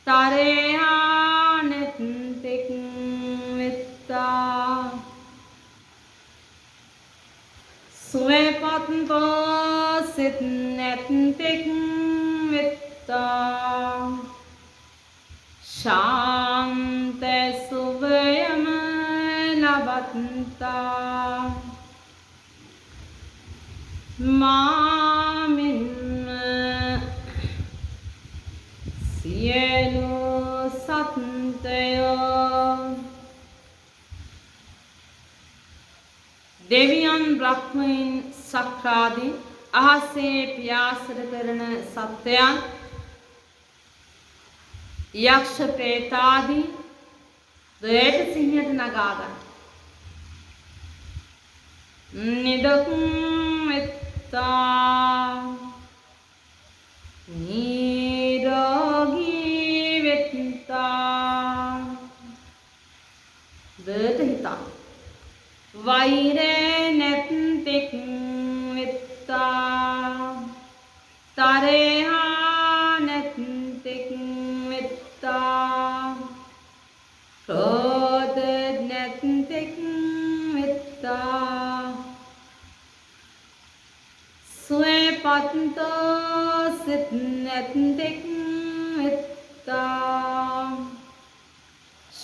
තරහා නැත්තෙක් වෙත්තා. සුවපත්තෝ සිත් නැත්තෙක් වෙත්තා. ශාන්ත සුවයම ලබත්තා. මාමින්ම සියලු සත්වයෝ දෙවියන් බ්‍රහ්මයන් සක්‍රාදී අහසේ පියාසර කරන සත්වයන් යක්ෂ ප්‍රේතාදී දෙයට සිහියට නගා ගන්න. නිදුක් වෙත්තා. නිරෝගී වෙත්තා. දෙයට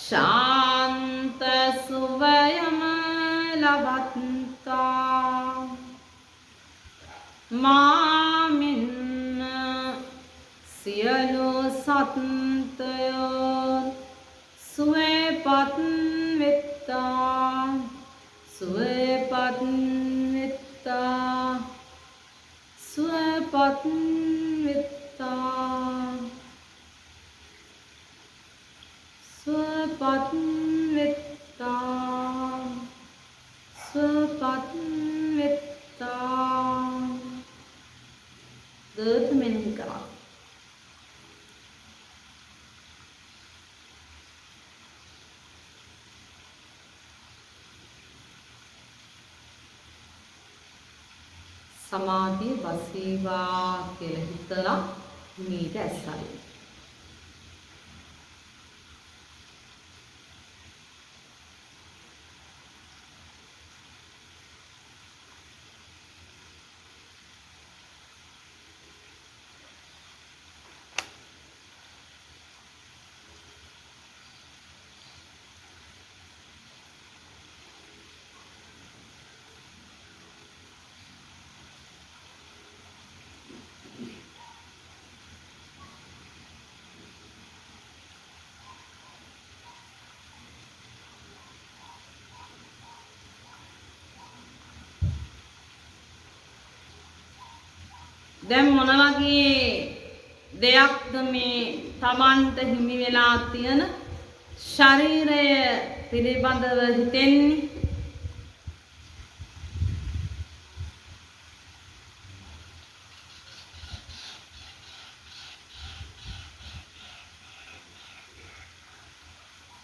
ශාන්ත සුවයම ලබත්තා මාමින්න සියලු සත්ත්වයෝ සුවපත් වෙත්තා සුවපත් වෙත්තා සුවපත් වෙත්තා සුවපත් වෙත්තා සුවපත් වෙත්තා දත් මෙනෙහි කරා සමාධිය බසීවා කියලා හිතලා මීට ඇස්සයි දැන් මොන වගේ දෙයක්ද මේ තමන්ට හිමි වෙලා තියෙන ශරීරය පිළිබඳව හිතෙන්නේ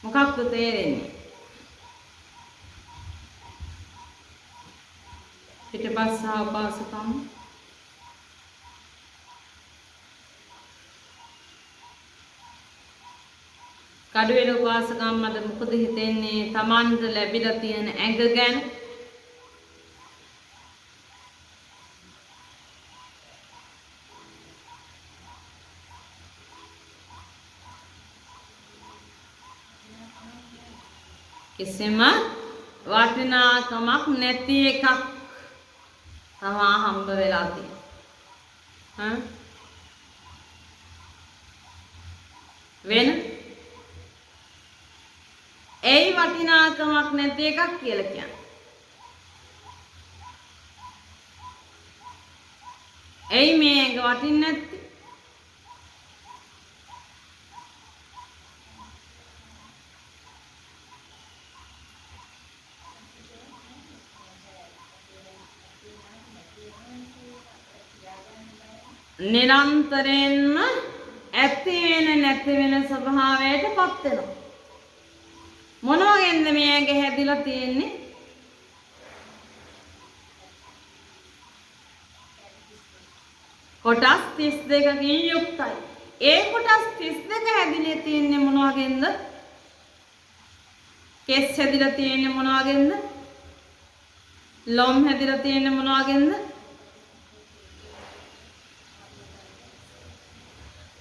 මොකක්ද තේරෙන්නේ පිටපස්ස ආපාසකම් කඩුවෙල උපාසකම් මට මොකද හිතෙන්නේ තමන්ට ලැබිලා තියෙන ඇඟ ගැන කිසිම වටිනාකමක් නැති එකක් තමා හම්බ වෙලා තියෙනවා වෙන ඒ වටිනාකමක් නැති එකක් කියලා කියන්නේ. ඒ මේක වටින්නේ නැති. නිරන්තරයෙන්ම ඇති වෙන නැති වෙන ස්වභාවයටපත් වෙනවා. මොන වගේන්ද මේ ඇඟ හැදිලා තියෙන්නේ? කොටස් 32කින් යුක්තයි. ඒ කොටස් 32 හැදිලා තියෙන්නේ මොන වගේන්ද? කෙස් හැදිලා තියෙන්නේ මොන වගේන්ද? ලොම් හැදිලා තියෙන්නේ මොන වගේන්ද?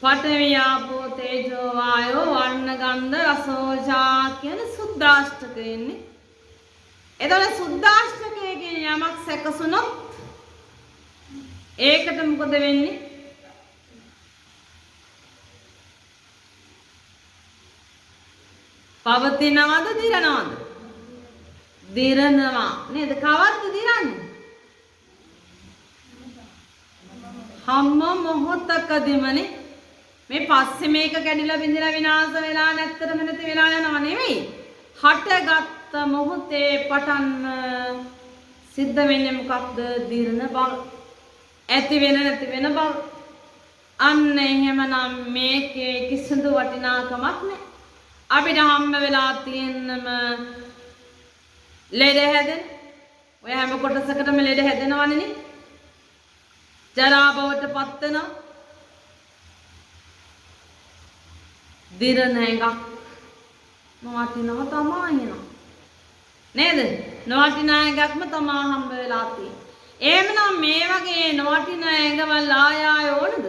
පඨවි ආපෝ තේජෝ වායෝ වර්ණ ගන්ධ රසෝජා කියන සුද්දාෂ්ටක ඉන්නේ. එතකොට සුද්දාෂ්ටකයේ කියන යමක් සැකසුනොත් ඒකට මොකද වෙන්නේ? පවතිනවද දිරනවද? දිරනවා නේද? කවද්ද දිරන්නේ? හැම මොහොතකදීමනේ මේ පස්සේ මේක කැඩිලා බිඳිලා විනාශ වෙලා නැත්තරම නැති වෙලා යනව නෙවෙයි. හටගත්ත මොහොතේ පටන් සිද්ධ වෙන්නේ මොකක්ද? දිරන බව. ඇති වෙන නැති වෙන බව. අන්න එහෙමනම් මේකේ කිසිදු වටිනාකමක් නැහැ. අපිට හම්බ වෙලා තියෙන්නම ලෙඩ හැදෙන. ඔය හැම කොටසකටම ලෙඩ හැදෙනවනේ නේ. ජරා බවටපත් වෙනවා. දිරන එකක් නොවටිනව තමයි එනවා නේද? නොවටින එකක්ම තමයි හම්බ වෙලා තියෙන්නේ. එහෙමනම් මේ වගේ නොවටින එකවල් ආය ඕනද?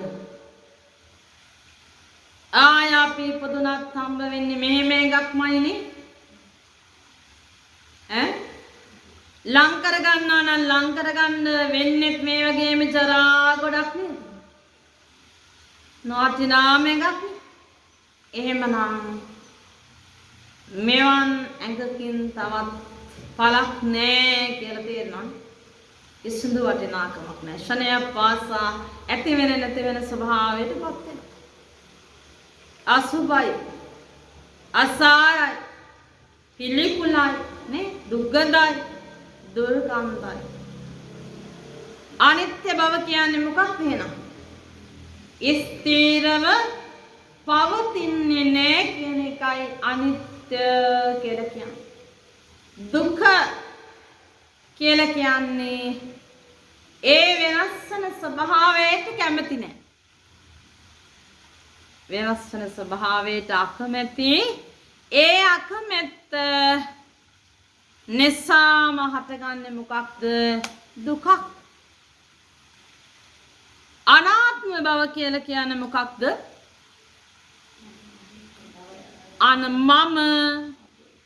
ආය අපි ඉපදුනත් හම්බ වෙන්නේ මෙහෙම එකක්මයිනේ. ලං කරගන්නවා නම් ලං කරගන්න වෙන්නේ මේ වගේම ජරා ගොඩක් නේද? නොවටිනාම එකක්. එහෙමනම් මෙවන් ඇඟකින් තවත් පළක් නෑ කියලා තේරෙනවා. කිසිදු වටිනාකමක් නෑ. ශනයක් පාසා ඇති වෙන නැති වෙන ස්වභාවයටපත් වෙනවා. අසුභයි, අසාරයි, පිළිකුලයි, නේ දුක්ගඳයි, දුර්ගන්ධයි. අනිත්‍ය බව කියන්නේ මොකක්ද එහෙනම්? ස්ථිරව පවතින්නේ නැහැ කියන එකයි අනිත්‍ය කියලා කියන්නේ. දුක කියලා කියන්නේ ඒ වෙනස් වෙන ස්වභාවයට කැමති නැහැ. වෙනස් වෙන ස්වභාවයට අකමැති. ඒ අකමැත්ත නිසාම හටගන්නේ මොකක්ද? දුකක්. අනාත්ම බව කියලා කියන්නේ මොකක්ද? මම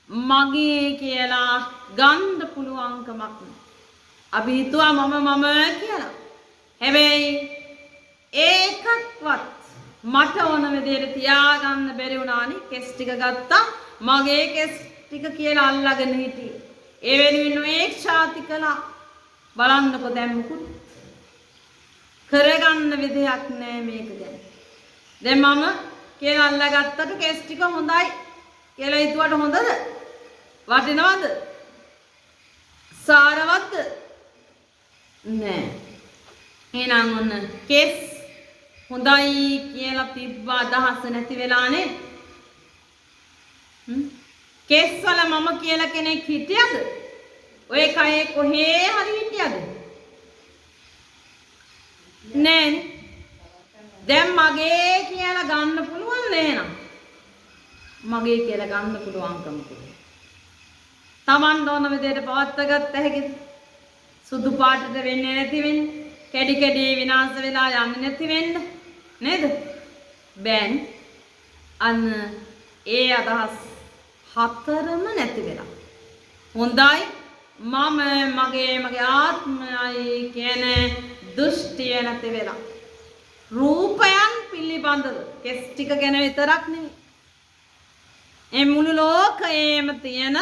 මගේ කියලා ගන්න පුළුවන්කමක් නෑ. අපි හිතුවා මම කියලා. හැබැයි ඒකක්වත් මට ඕන විදිහට තියාගන්න බැරි වුණානේ. කෙස් ටික ගත්තා. මගේ කෙස් ටික කියලා අල්ලගෙන හිටියේ. ඒ වෙනුවෙන් ඒ ඡාති කළා. බලන්නකො දැන් මුකුත් කරගන්න විදිහක් නෑ මේක ගැන. දැන් මම කියලා අල්ලගත්තට කෙස් ටික හොඳයි කියලා හිතුවට හොඳද? වටිනවද? සාරවත්ද? නෑ. එහෙනම් ඔන්න කෙස් හොඳයි කියලා තිබ්බ අදහස නැති වෙලානේ. කෙස් වල මම කියලා කෙනෙක් හිටියද? ඔය කයේ කොහේ හරි හිටියද? නෑනේ. දැන් මගේ කියලා ගන්න පුළුවන් නේනම්? මගේ කියලා ගන්න පුළුවන්කම තියෙනවා. Taman ඕන විදිහට පවත්වා ගත්ත හැකිද? සුදු පාටට වෙන්නේ නැති වෙන්නේ. කැඩි කැඩි විනාශ වෙලා යන්නේ නැති වෙන්න. නේද? බෑනේ. අන්න ඒ අදහස් හතරම නැති වෙලා. හොඳයි මම මගේ ආත්මයයි කියන දෘෂ්ටිය නැති වෙලා. රූපයන් පිළිබඳව කෙස් ටික ගැන විතරක් නෙවෙයි. ඒ මුළු ලෝකයේම තියෙන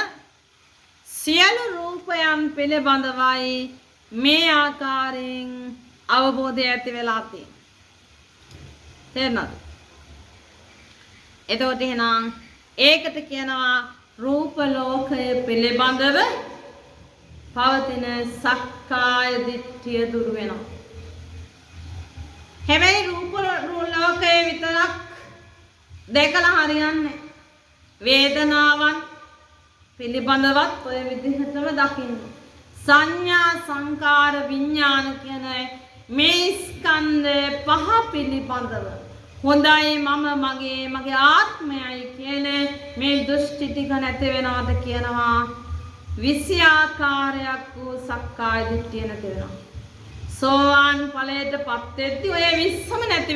සියලු රූපයන් පිළිබඳවයි මේ ආකාරයෙන් අවබෝධය ඇති වෙලා තියෙන්නේ. තේරෙනවද? එතකොට එහෙනම් ඒකට කියනවා රූප ලෝකය පිළිබඳව පවතින සක්කාය දිට්ඨිය දුරු වෙනවා. හැබැයි රූප ලෝකයේ විතරක් දැකලා හරියන්නේ. වේදනාවන් පිළිබඳවත් ඔය විදිහටම දකින්න. සංඥා සංකාර විඥාන කියන මේ ස්කන්ධ පහ පිළිබඳව හොඳයි මම මගේ ආත්මයයි කියන මේ දෘෂ්ටි ටික නැති වෙනවද කියනවා. 20 ආකාරයක් වූ සක්කාය දිට්ඨිය නැති වෙනවා. සෝවාන් ඵලයටපත් වෙද්දී ඔය 20ම නැති